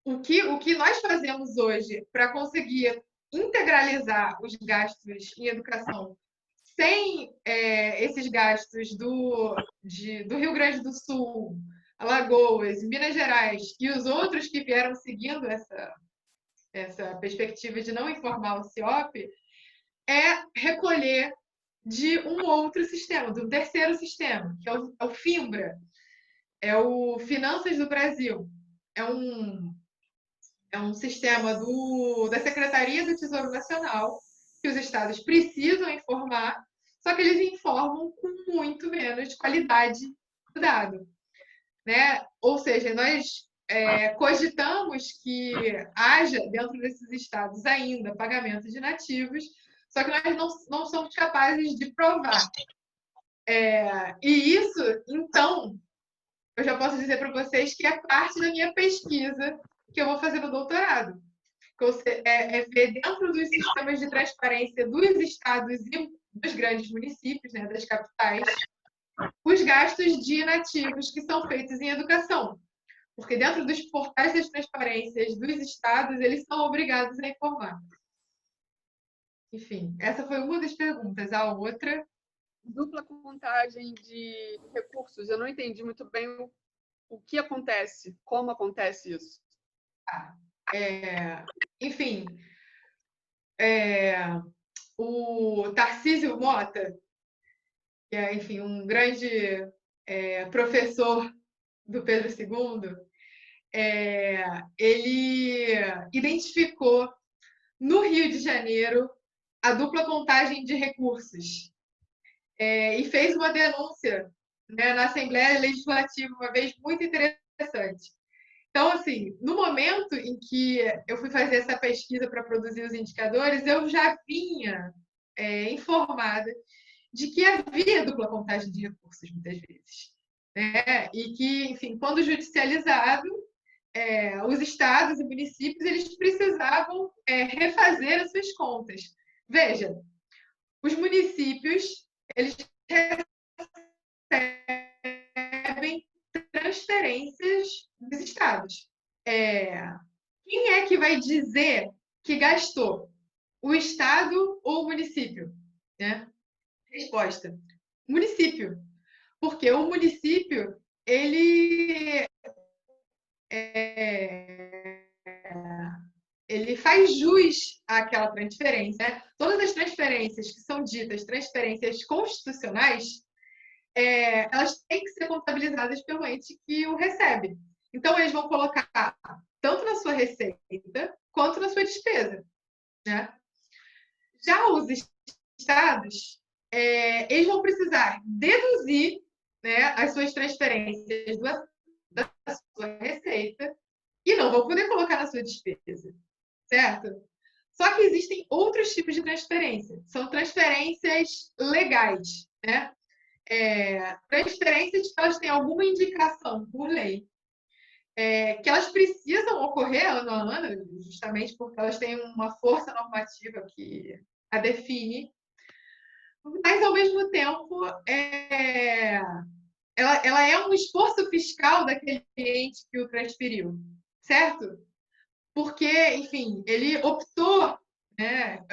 o que nós fazemos hoje para conseguir integralizar os gastos em educação sem esses gastos do Rio Grande do Sul, Alagoas, Minas Gerais e os outros que vieram seguindo essa perspectiva de não informar o CIOP, é recolher de um outro sistema, do terceiro sistema, que é o FINBRA, é o Finanças do Brasil. É um sistema da Secretaria do Tesouro Nacional, que os estados precisam informar, só que eles informam com muito menos qualidade do dado. Né? Ou seja, nós cogitamos que haja dentro desses estados ainda pagamento de inativos, só que nós não somos capazes de provar. E isso, então, eu já posso dizer para vocês que é parte da minha pesquisa que eu vou fazer no doutorado. É ver dentro dos sistemas de transparência dos estados e dos grandes municípios, né, das capitais, os gastos de inativos que são feitos em educação. Porque dentro dos portais das transparências dos estados, eles são obrigados a informar. Enfim, essa foi uma das perguntas. A outra... Dupla contagem de recursos. Eu não entendi muito bem o que acontece, como acontece isso. Enfim, o Tarcísio Mota, que é, enfim, um grande professor do Pedro II, ele identificou no Rio de Janeiro a dupla contagem de recursos e fez uma denúncia, né, na Assembleia Legislativa uma vez muito interessante. Então, assim, no momento em que eu fui fazer essa pesquisa para produzir os indicadores, eu já vinha informada de que havia dupla contagem de recursos, muitas vezes. Né? E que, enfim, quando judicializado, os estados e municípios eles precisavam refazer as suas contas. Veja, os municípios eles recebem transferências dos estados. Quem é que vai dizer que gastou? O estado ou o município? Né? Resposta: município. Porque o município ele ele faz jus àquela transferência. Né? Todas as transferências que são ditas transferências constitucionais, elas têm que ser contabilizadas pelo ente que o recebe. Então, eles vão colocar tanto na sua receita quanto na sua despesa. Né? Já os estados, eles vão precisar deduzir, né, as suas transferências da sua receita e não vão poder colocar na sua despesa, certo? Só que existem outros tipos de transferência. São transferências legais, né? Transferências que elas têm alguma indicação por lei, que elas precisam ocorrer ano a ano, justamente porque elas têm uma força normativa que a define, mas ao mesmo tempo ela é um esforço fiscal daquele cliente que o transferiu, certo? Porque, enfim, ele optou, né,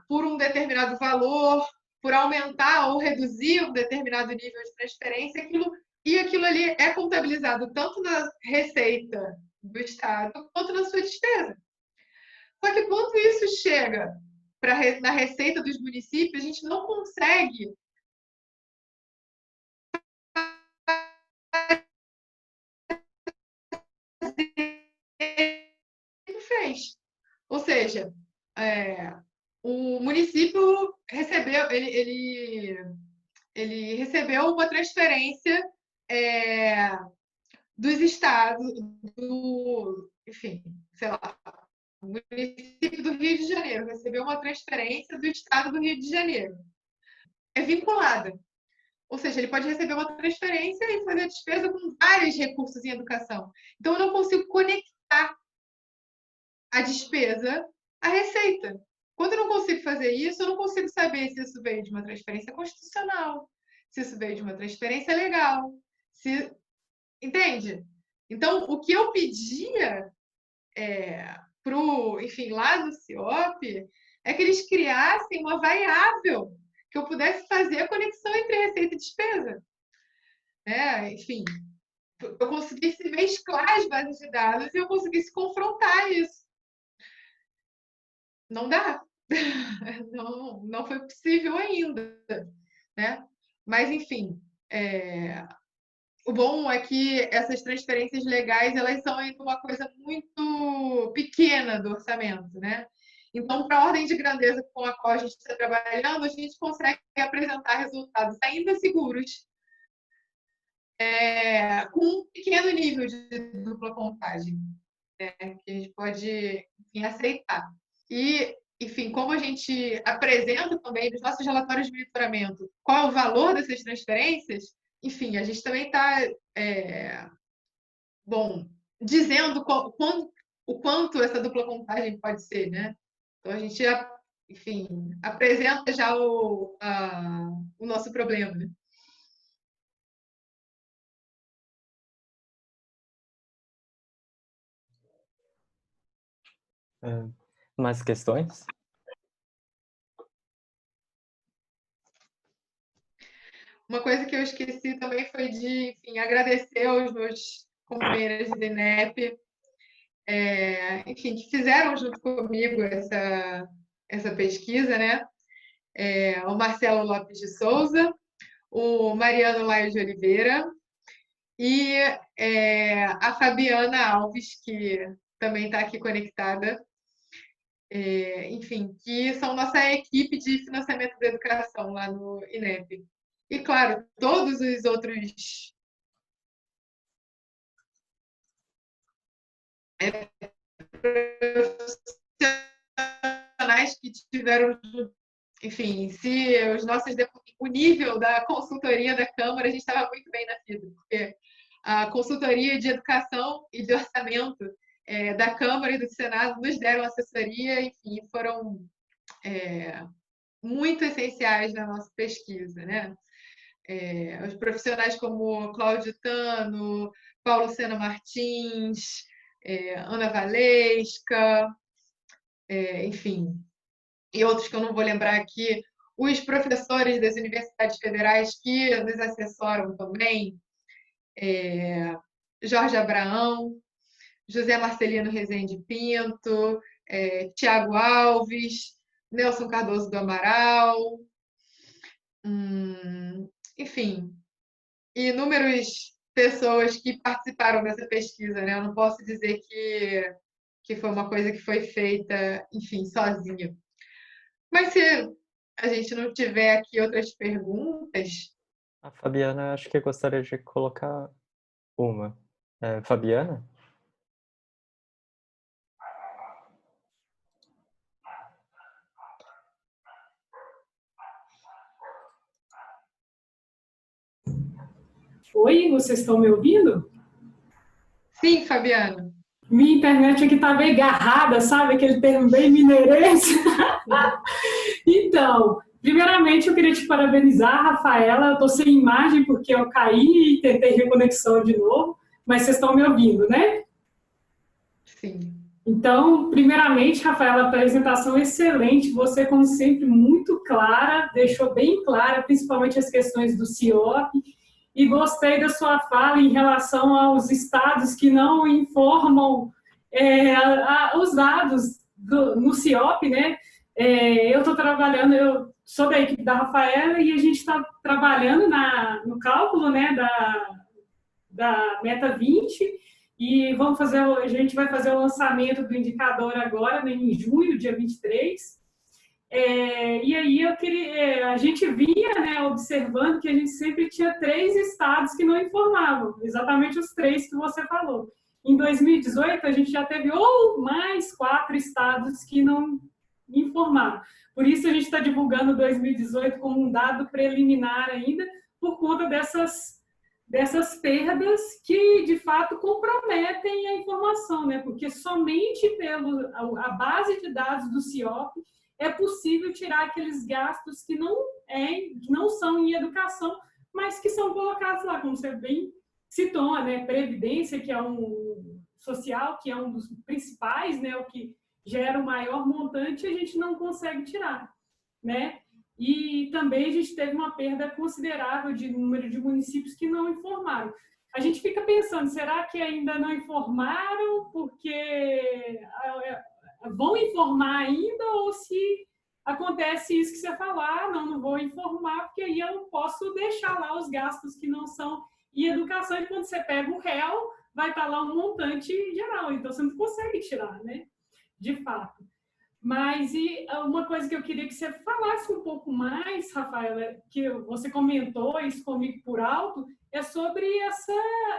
por um determinado valor, por aumentar ou reduzir um determinado nível de transferência, e aquilo ali é contabilizado tanto na receita do Estado quanto na sua despesa. Só que quando isso chega na receita dos municípios, a gente não consegue fez. Ou seja, o município recebeu, ele recebeu uma transferência dos estados, enfim, sei lá, o município do Rio de Janeiro recebeu uma transferência do estado do Rio de Janeiro. É vinculada. Ou seja, ele pode receber uma transferência e fazer a despesa com vários recursos em educação. Então, eu não consigo conectar a despesa à receita. Quando eu não consigo fazer isso, eu não consigo saber se isso veio de uma transferência constitucional, se isso veio de uma transferência legal, se... Entende? Então, o que eu pedia enfim, lá no CIOP, é que eles criassem uma variável que eu pudesse fazer a conexão entre receita e despesa. Enfim, eu conseguisse mesclar as bases de dados e eu conseguisse confrontar isso. Não dá. Não foi possível ainda. Né? Mas, enfim, o bom é que essas transferências legais elas são ainda uma coisa muito pequena do orçamento, né? Então, para a ordem de grandeza com a qual a gente está trabalhando, a gente consegue apresentar resultados ainda seguros, com um pequeno nível de dupla contagem, que a gente pode, enfim, aceitar. E, enfim, como a gente apresenta também nos nossos relatórios de monitoramento qual é o valor dessas transferências, enfim, a gente também está, dizendo o quanto essa dupla contagem pode ser, né? Então, a gente, enfim, apresenta já o nosso problema, né? Mais questões? Uma coisa que eu esqueci também foi de, enfim, agradecer aos meus companheiros de INEP, enfim, que fizeram junto comigo essa pesquisa, né? O Marcelo Lopes de Souza, o Mariano Laio de Oliveira e a Fabiana Alves, que também está aqui conectada, enfim, que são nossa equipe de financiamento da educação lá no INEP. E, claro, todos os outros profissionais que tiveram, enfim, se os nossos o nível da consultoria da Câmara, a gente estava muito bem na FIDA, porque a consultoria de educação e de orçamento da Câmara e do Senado nos deram assessoria, enfim, foram muito essenciais na nossa pesquisa, né? Os profissionais como Cláudio Tano, Paulo Sena Martins, Ana Valesca, enfim, e outros que eu não vou lembrar aqui, os professores das universidades federais que nos assessoram também, Jorge Abraão, José Marcelino Rezende Pinto, Tiago Alves, Nelson Cardoso do Amaral, enfim, inúmeras pessoas que participaram dessa pesquisa, né? Eu não posso dizer que foi uma coisa que foi feita, enfim, sozinha. Mas se a gente não tiver aqui outras perguntas. A Fabiana, acho que gostaria de colocar uma. Fabiana? Oi, vocês estão me ouvindo? Sim, Fabiana. Minha internet aqui está bem agarrada, sabe? Aquele termo bem mineirense. Então, primeiramente eu queria te parabenizar, Rafaela. Eu estou sem imagem porque eu caí e tentei reconexão de novo, mas vocês estão me ouvindo, né? Sim. Então, primeiramente, Rafaela, apresentação excelente. Você, como sempre, muito clara, deixou bem clara, principalmente as questões do CIOP. E gostei da sua fala em relação aos estados que não informam os dados no CIOP, né? Eu estou trabalhando, eu sou da equipe da Rafaela e a gente está trabalhando no cálculo, né, da Meta 20 e a gente vai fazer o lançamento do indicador agora, né, em junho, dia 23. E aí a gente vinha, né, observando que a gente sempre tinha 3 estados que não informavam, exatamente os 3 que você falou. Em 2018, a gente já teve mais 4 estados que não informaram. Por isso, a gente está divulgando 2018 como um dado preliminar ainda, por conta dessas perdas que, de fato, comprometem a informação, né? Porque somente a base de dados do CIOP é possível tirar aqueles gastos que não são em educação, mas que são colocados lá, como você bem citou, né? Previdência, que é social, que é um dos principais, né? O que gera o maior montante, a gente não consegue tirar, né? E também a gente teve uma perda considerável de número de municípios que não informaram. A gente fica pensando, será que ainda não informaram porque vão informar ainda, ou se acontece isso que você falar, não vou informar, porque aí eu não posso deixar lá os gastos que não são em educação, e quando você pega o réu, vai estar lá um montante geral, então você não consegue tirar, né? De fato. Mas e uma coisa que eu queria que você falasse um pouco mais, Rafaela, que você comentou isso comigo por alto, é sobre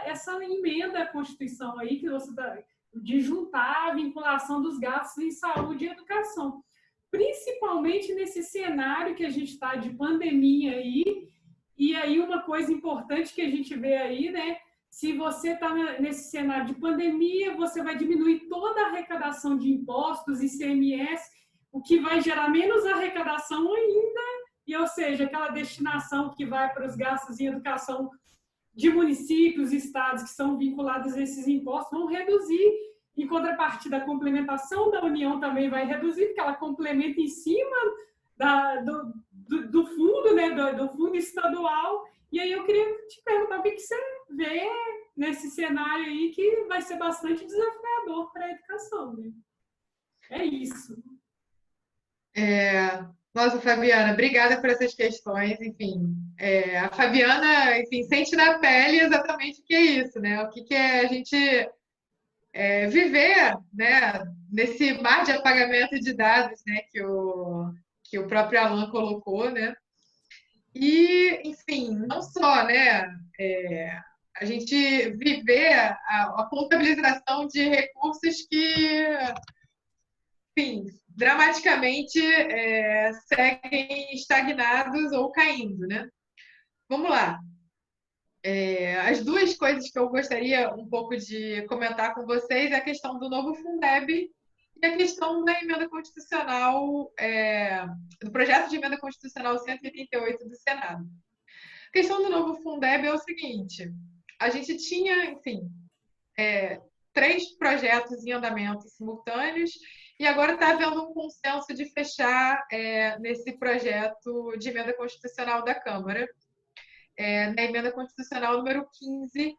essa emenda à Constituição aí, que você está de juntar a vinculação dos gastos em saúde e educação. Principalmente nesse cenário que a gente está de pandemia aí, e aí uma coisa importante que a gente vê aí, né? Se você está nesse cenário de pandemia, você vai diminuir toda a arrecadação de impostos, ICMS, o que vai gerar menos arrecadação ainda, e, ou seja, aquela destinação que vai para os gastos em educação de municípios e estados que são vinculados a esses impostos vão reduzir. Em contrapartida, a complementação da União também vai reduzir, porque ela complementa em cima do fundo, né, do fundo estadual. E aí eu queria te perguntar o que você vê nesse cenário aí, que vai ser bastante desafiador para a educação, né? É isso. Nossa, Fabiana, obrigada por essas questões. Enfim, a Fabiana, enfim, sente na pele exatamente o que é isso, né? O que que é a gente viver, né, nesse mar de apagamento de dados, né, que o próprio Alan colocou, né? E, enfim, não só, né, a gente viver a contabilização de recursos que, enfim, dramaticamente seguem estagnados ou caindo, né? Vamos lá. As duas coisas que eu gostaria um pouco de comentar com vocês é a questão do novo Fundeb e a questão da emenda constitucional, do projeto de emenda constitucional 188 do Senado. A questão do novo Fundeb é o seguinte: a gente tinha, enfim, 3 projetos em andamento simultâneos e agora está havendo um consenso de fechar nesse projeto de emenda constitucional da Câmara, na emenda constitucional número 15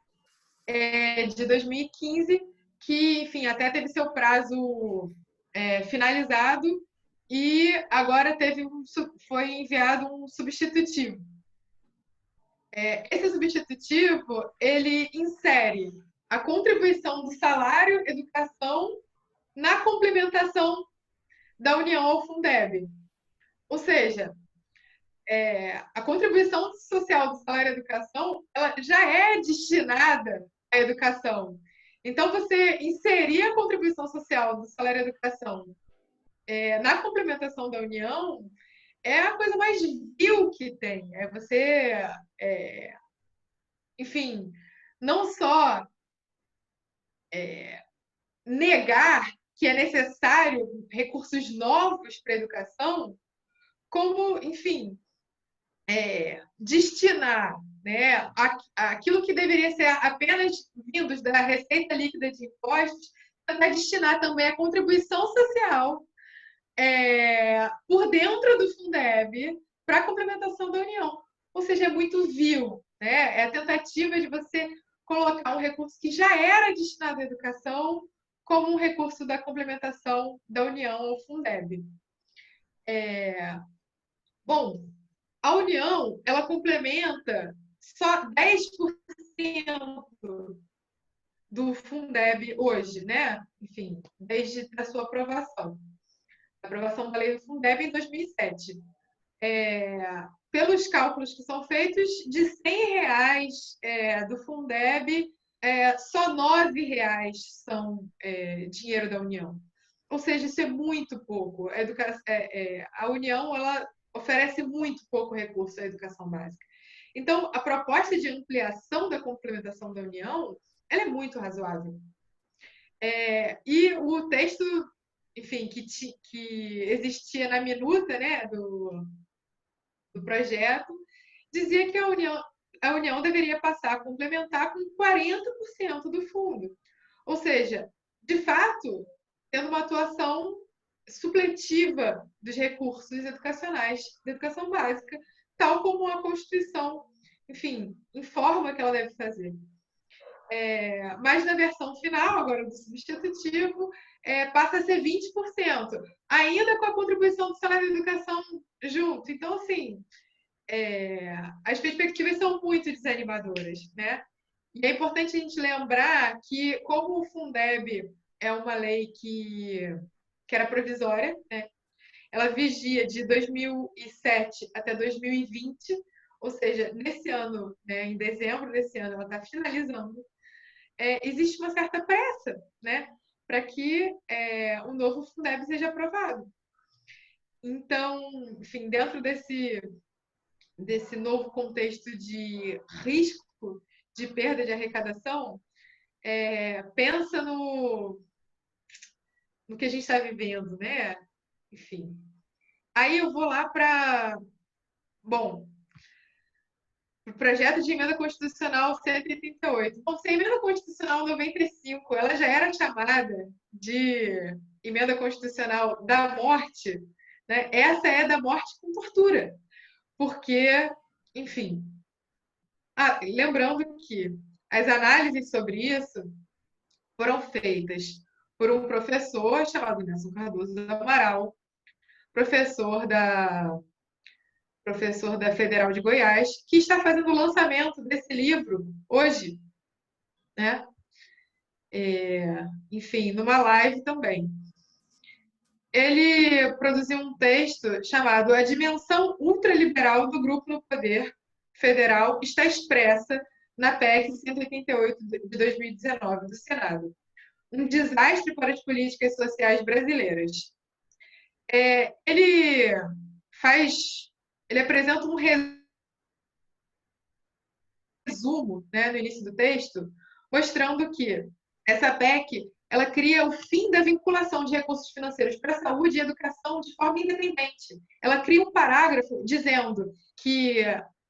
de 2015, que, enfim, até teve seu prazo finalizado e agora foi enviado um substitutivo. Esse substitutivo, ele insere a contribuição do salário educação na complementação da União ao Fundeb. Ou seja, a contribuição social do salário educação ela já é destinada à educação. Então, você inserir a contribuição social do salário educação na complementação da União é a coisa mais vil que tem. É você, enfim, não só negar que é necessário recursos novos para a educação, como, enfim, destinar, né, aquilo que deveria ser apenas vindos da receita líquida de impostos, para destinar também a contribuição social por dentro do Fundeb para a complementação da União. Ou seja, é muito vil, né? É a tentativa de você colocar um recurso que já era destinado à educação como um recurso da complementação da União ao Fundeb. Bom, a União, ela complementa só 10% do Fundeb hoje, né? Enfim, desde a sua aprovação. A aprovação da lei do Fundeb em 2007. Pelos cálculos que são feitos, de R$100 do Fundeb, só R$9 são dinheiro da União. Ou seja, isso é muito pouco. A União, ela oferece muito pouco recurso à educação básica. Então, a proposta de ampliação da complementação da União, ela é muito razoável. E o texto, enfim, que existia na minuta, né, do projeto, dizia que a União deveria passar a complementar com 40% do fundo. Ou seja, de fato, tendo uma atuação supletiva dos recursos educacionais da educação básica, tal como a Constituição, enfim, informa que ela deve fazer. Mas na versão final, agora do substitutivo, passa a ser 20%, ainda com a contribuição do salário de educação junto. Então, assim, as perspectivas são muito desanimadoras, né? E é importante a gente lembrar que, como o Fundeb é uma lei que era provisória, né? Ela vigia de 2007 até 2020, ou seja, nesse ano, né, em dezembro desse ano, ela está finalizando. Existe uma certa pressa, né, para que o novo Fundeb seja aprovado. Então, enfim, dentro desse novo contexto de risco de perda de arrecadação, pensa no que a gente está vivendo, né? Enfim. Aí eu vou lá para, bom, o projeto de emenda constitucional 188. Bom, se a emenda constitucional 95 ela já era chamada de emenda constitucional da morte, né? Essa é da morte com tortura. Porque, enfim... lembrando que as análises sobre isso foram feitas por um professor chamado Nelson Cardoso do Amaral, professor da Federal de Goiás, que está fazendo o lançamento desse livro hoje, né? Enfim, numa live também. Ele produziu um texto chamado A Dimensão Ultraliberal do Grupo no Poder Federal está expressa na PEC 188 de 2019 do Senado. Um desastre para as políticas sociais brasileiras. Ele apresenta um resumo, né, no início do texto, mostrando que essa PEC ela cria o fim da vinculação de recursos financeiros para a saúde e educação de forma independente. Ela cria um parágrafo dizendo que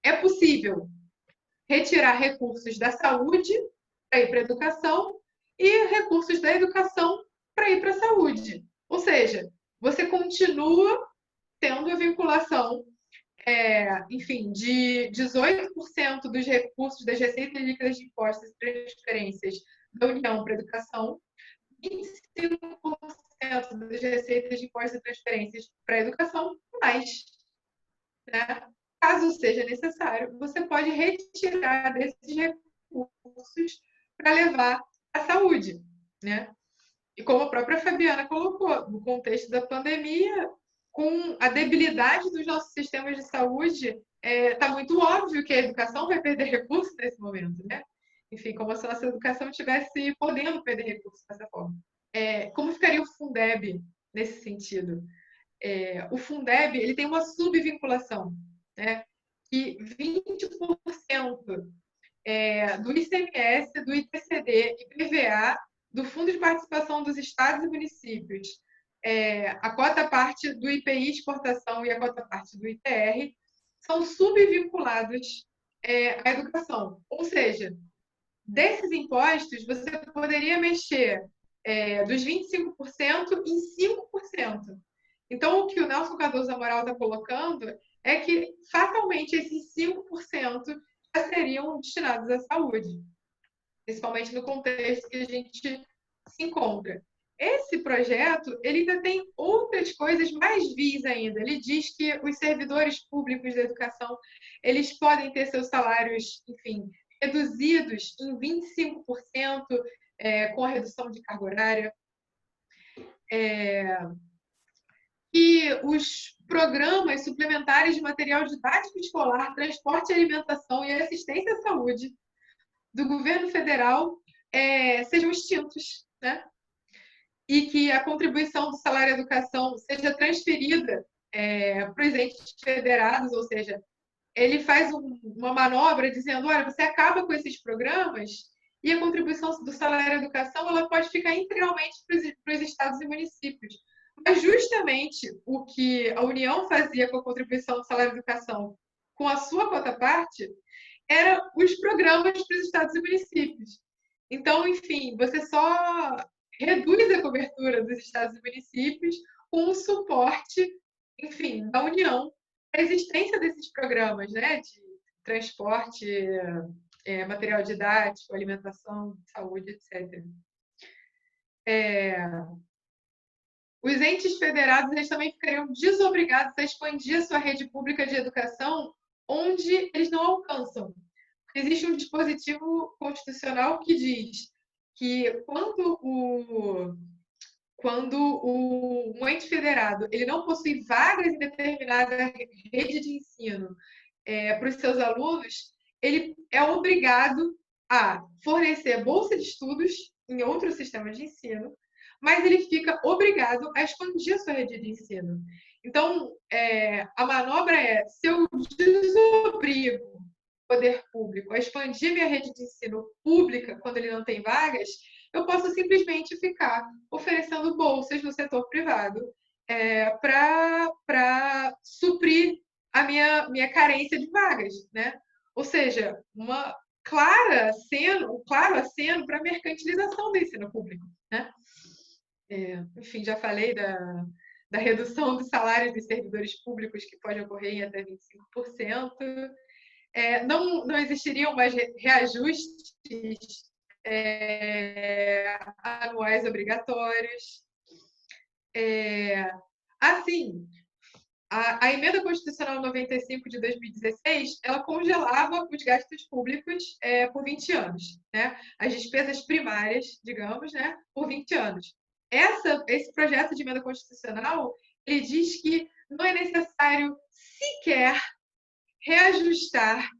é possível retirar recursos da saúde para ir para a educação e recursos da educação para ir para a saúde. Ou seja, você continua tendo a vinculação, enfim, de 18% dos recursos das receitas líquidas de impostos e transferências da União para a educação, 25% das receitas de impostos e transferências para a educação, mais, né? Caso seja necessário, você pode retirar desses recursos para levar à saúde, né? E como a própria Fabiana colocou, no contexto da pandemia, com a debilidade dos nossos sistemas de saúde, está muito óbvio que a educação vai perder recursos nesse momento, né? Enfim, como se a nossa educação estivesse podendo perder recursos dessa forma. Como ficaria o Fundeb nesse sentido? O Fundeb ele tem uma subvinculação, né? Que 20% do ICMS, do IPCD e PVA, do Fundo de Participação dos Estados e Municípios, a cota-parte do IPI exportação e a cota-parte do ITR são subvinculados à educação. Ou seja, desses impostos, você poderia mexer dos 25% em 5%. Então, o que o Nelson Cardoso Amaral está colocando é que, fatalmente, esses 5% já seriam destinados à saúde, principalmente no contexto que a gente se encontra. Esse projeto ele ainda tem outras coisas mais vis ainda. Ele diz que os servidores públicos da educação eles podem ter seus salários, enfim, reduzidos em 25% com a redução de carga horária. E os programas suplementares de material didático escolar, transporte e alimentação e assistência à saúde do governo federal sejam extintos, né? E que a contribuição do salário à educação seja transferida para os entes federados, ou seja, ele faz uma manobra dizendo, olha, você acaba com esses programas e a contribuição do salário à educação ela pode ficar integralmente para os estados e municípios. Mas justamente o que a União fazia com a contribuição do salário à educação com a sua quota-parte eram os programas para os estados e municípios. Então, enfim, você só reduz a cobertura dos estados e municípios com o suporte, enfim, da União para a existência desses programas, né, de transporte, material didático, alimentação, saúde, etc. Os entes federados eles também ficariam desobrigados a expandir a sua rede pública de educação onde eles não alcançam. Existe um dispositivo constitucional que diz que quando um ente federado ele não possui vagas em determinada rede de ensino para os seus alunos, ele é obrigado a fornecer bolsa de estudos em outros sistemas de ensino, mas ele fica obrigado a expandir a sua rede de ensino. Então, a manobra se eu desobrigo o poder público a expandir minha rede de ensino pública quando ele não tem vagas, eu posso simplesmente ficar oferecendo bolsas no setor privado para suprir a minha carência de vagas, né? Ou seja, um claro aceno para a mercantilização do ensino público, né? Enfim, já falei da redução dos salários dos servidores públicos, que pode ocorrer em até 25%. Não existiriam mais reajustes anuais obrigatórios. Assim, A emenda constitucional 95 de 2016, ela congelava os gastos públicos por 20 anos, né? As despesas primárias, digamos, né? Por 20 anos. Esse projeto de emenda constitucional, ele diz que não é necessário sequer reajustar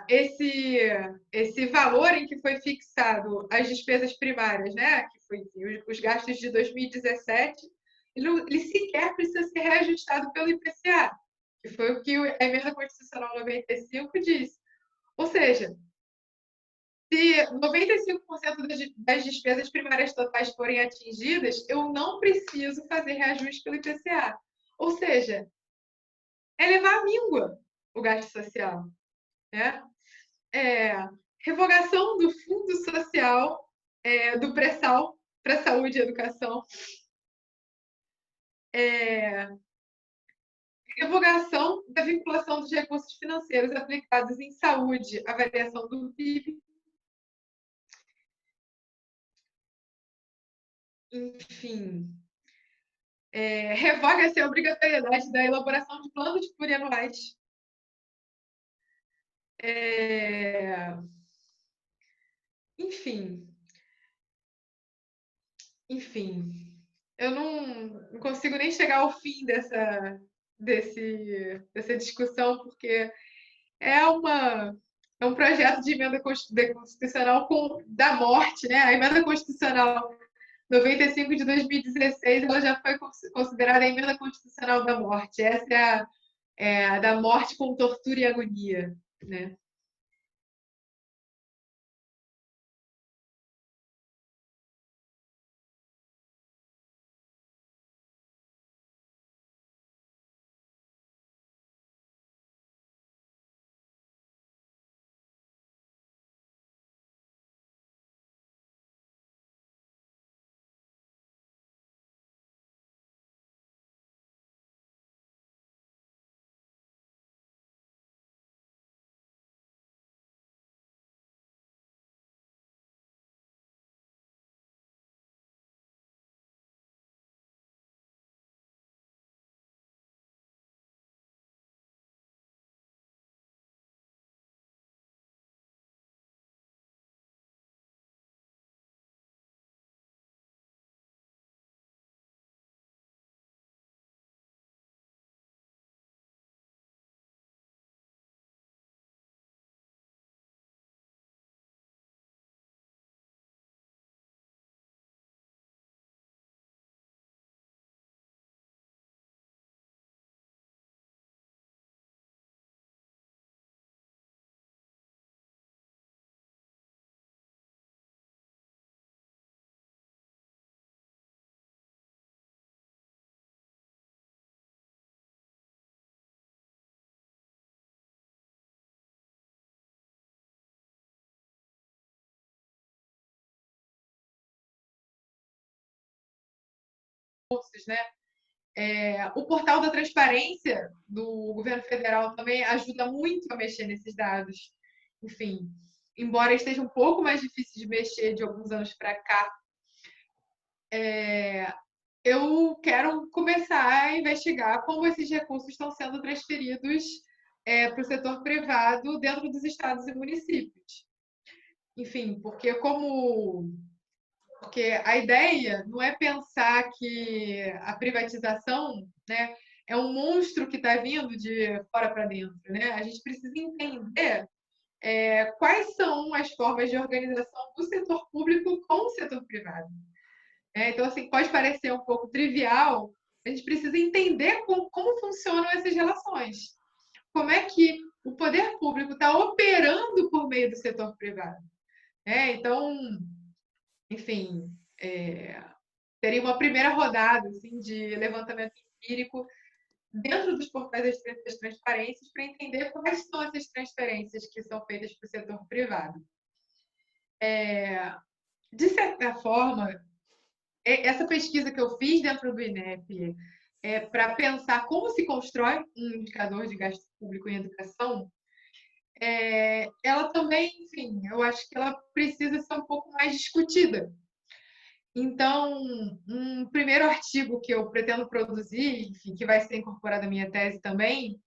esse valor em que foi fixado as despesas primárias, né? Que foi os gastos de 2017, ele sequer precisa ser reajustado pelo IPCA, que foi o que a emenda constitucional 95 disse. Ou seja, se 95% das despesas primárias totais forem atingidas, eu não preciso fazer reajuste pelo IPCA. Ou seja, é levar à míngua o gasto social, né? Revogação do Fundo Social do Pré-Sal para Saúde e Educação. Revogação da vinculação dos recursos financeiros aplicados em saúde, a variação do PIB. Enfim, revoga-se a obrigatoriedade da elaboração de planos plurianuais. Enfim, eu não consigo nem chegar ao fim dessa discussão, porque é um projeto de emenda constitucional da morte, né? A emenda constitucional 95 de 2016, ela já foi considerada a emenda constitucional da morte. Essa é a da morte com tortura e agonia, né? Né? O portal da transparência do governo federal também ajuda muito a mexer nesses dados. Enfim, embora esteja um pouco mais difícil de mexer de alguns anos para cá, eu quero começar a investigar como esses recursos estão sendo transferidos para o setor privado dentro dos estados e municípios. Enfim, porque a ideia não é pensar que a privatização, né, é um monstro que está vindo de fora para dentro, né? A gente precisa entender quais são as formas de organização do setor público com o setor privado. Então, assim, pode parecer um pouco trivial, a gente precisa entender como funcionam essas relações. Como é que o poder público está operando por meio do setor privado. Então, enfim, teria uma primeira rodada assim, de levantamento empírico dentro dos portais das transparências para entender quais são essas transferências que são feitas para o setor privado. De certa forma, essa pesquisa que eu fiz dentro do INEP para pensar como se constrói um indicador de gasto público em educação, ela também, enfim, eu acho que ela precisa ser um pouco mais discutida. Então, um primeiro artigo que eu pretendo produzir, enfim, que vai ser incorporado à minha tese também,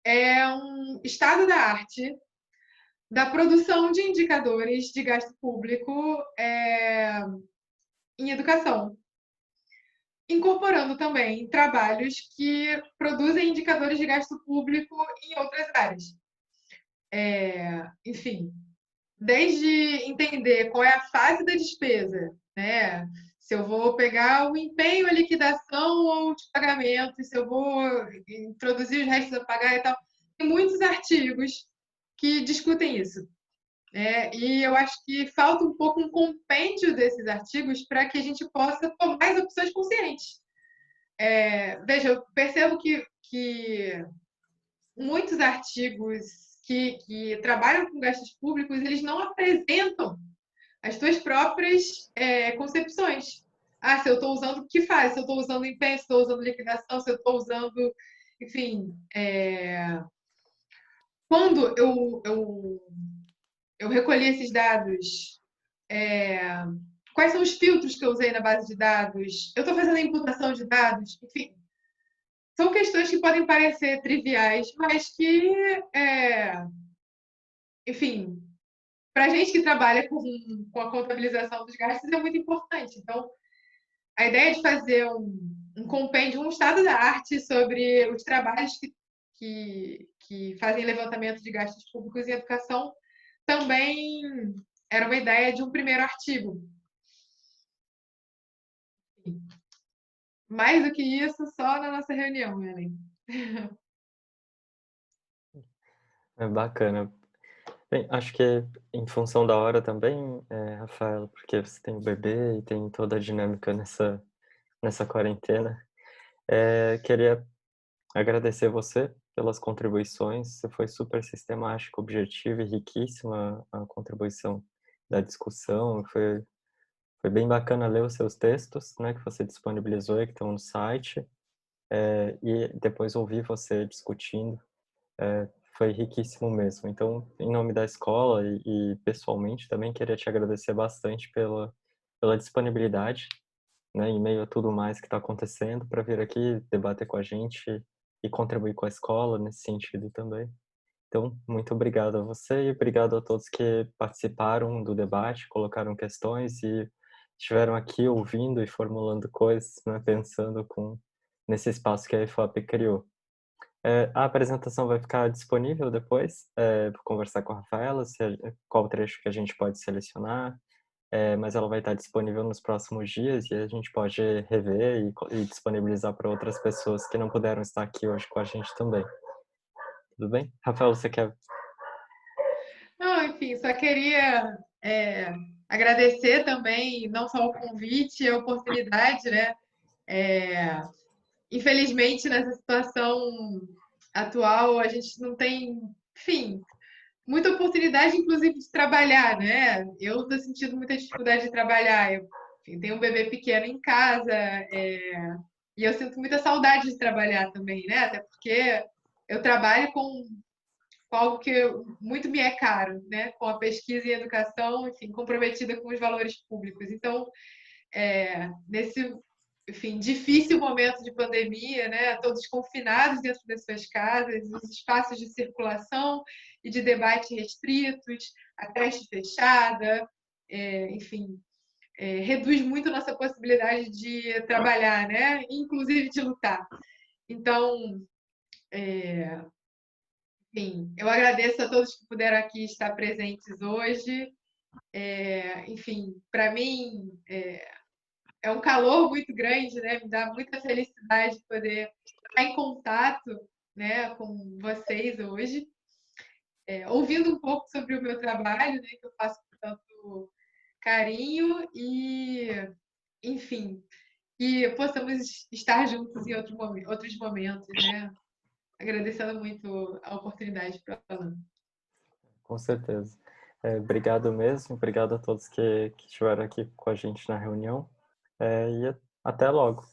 é um estado da arte da produção de indicadores de gasto público em educação, incorporando também trabalhos que produzem indicadores de gasto público em outras áreas. Enfim, desde entender qual é a fase da despesa, né? Se eu vou pegar o empenho, a liquidação ou os pagamentos, se eu vou introduzir os restos a pagar e tal. Tem muitos artigos que discutem isso. E eu acho que falta um pouco um compêndio desses artigos para que a gente possa tomar as opções conscientes. Veja, eu percebo que muitos artigos que trabalham com gastos públicos, eles não apresentam as suas próprias concepções. Ah, se eu estou usando, o que faz? Se eu estou usando empenho, se estou usando liquidação, se eu estou usando... Enfim, quando eu recolhi esses dados, quais são os filtros que eu usei na base de dados? Eu estou fazendo a imputação de dados? Enfim, são questões que podem parecer triviais, mas que, enfim, para a gente que trabalha com a contabilização dos gastos é muito importante. Então, a ideia de fazer um compêndio, um estado da arte sobre os trabalhos que fazem levantamento de gastos públicos em educação também era uma ideia de um primeiro artigo. Mais do que isso, só na nossa reunião, Ellen. É bacana. Bem, acho que em função da hora também, Rafael, porque você tem o bebê e tem toda a dinâmica nessa quarentena, queria agradecer você pelas contribuições. Você foi super sistemático, objetivo e riquíssima a contribuição da discussão. Foi bem bacana ler os seus textos, né, que você disponibilizou e que estão no site, e depois ouvir você discutindo. Foi riquíssimo mesmo. Então, em nome da escola e pessoalmente também queria te agradecer bastante pela disponibilidade, né, em meio a tudo mais que está acontecendo, para vir aqui debater com a gente e contribuir com a escola nesse sentido também. Então, muito obrigado a você e obrigado a todos que participaram do debate, colocaram questões e estiveram aqui ouvindo e formulando coisas, né, pensando nesse espaço que a IFOP criou. A apresentação vai ficar disponível depois, vou conversar com a Rafaela, qual trecho que a gente pode selecionar, mas ela vai estar disponível nos próximos dias e a gente pode rever e disponibilizar para outras pessoas que não puderam estar aqui hoje com a gente também. Tudo bem? Rafael, você quer... Não, enfim, só queria agradecer também, não só o convite, a oportunidade, né? Infelizmente, nessa situação atual, a gente não tem, enfim, muita oportunidade, inclusive, de trabalhar, né? Eu estou sentindo muita dificuldade de trabalhar. Eu, enfim, tenho um bebê pequeno em casa, e eu sinto muita saudade de trabalhar também, né? Até porque eu trabalho com algo que muito me é caro, né? Com a pesquisa e educação, enfim, comprometida com os valores públicos. Então, nesse, enfim, difícil momento de pandemia, né? Todos confinados dentro das suas casas, os espaços de circulação e de debate restritos, a creche fechada, enfim, reduz muito a nossa possibilidade de trabalhar, né? Inclusive de lutar. Então, enfim, eu agradeço a todos que puderam aqui estar presentes hoje. Enfim, para mim é um calor muito grande, né? Me dá muita felicidade poder estar em contato, né, com vocês hoje, ouvindo um pouco sobre o meu trabalho, né, que eu faço com tanto carinho e, enfim, que possamos estar juntos em outros momentos, né? Agradecendo muito a oportunidade para falar. Com certeza. Obrigado mesmo, obrigado a todos que estiveram aqui com a gente na reunião, e até logo.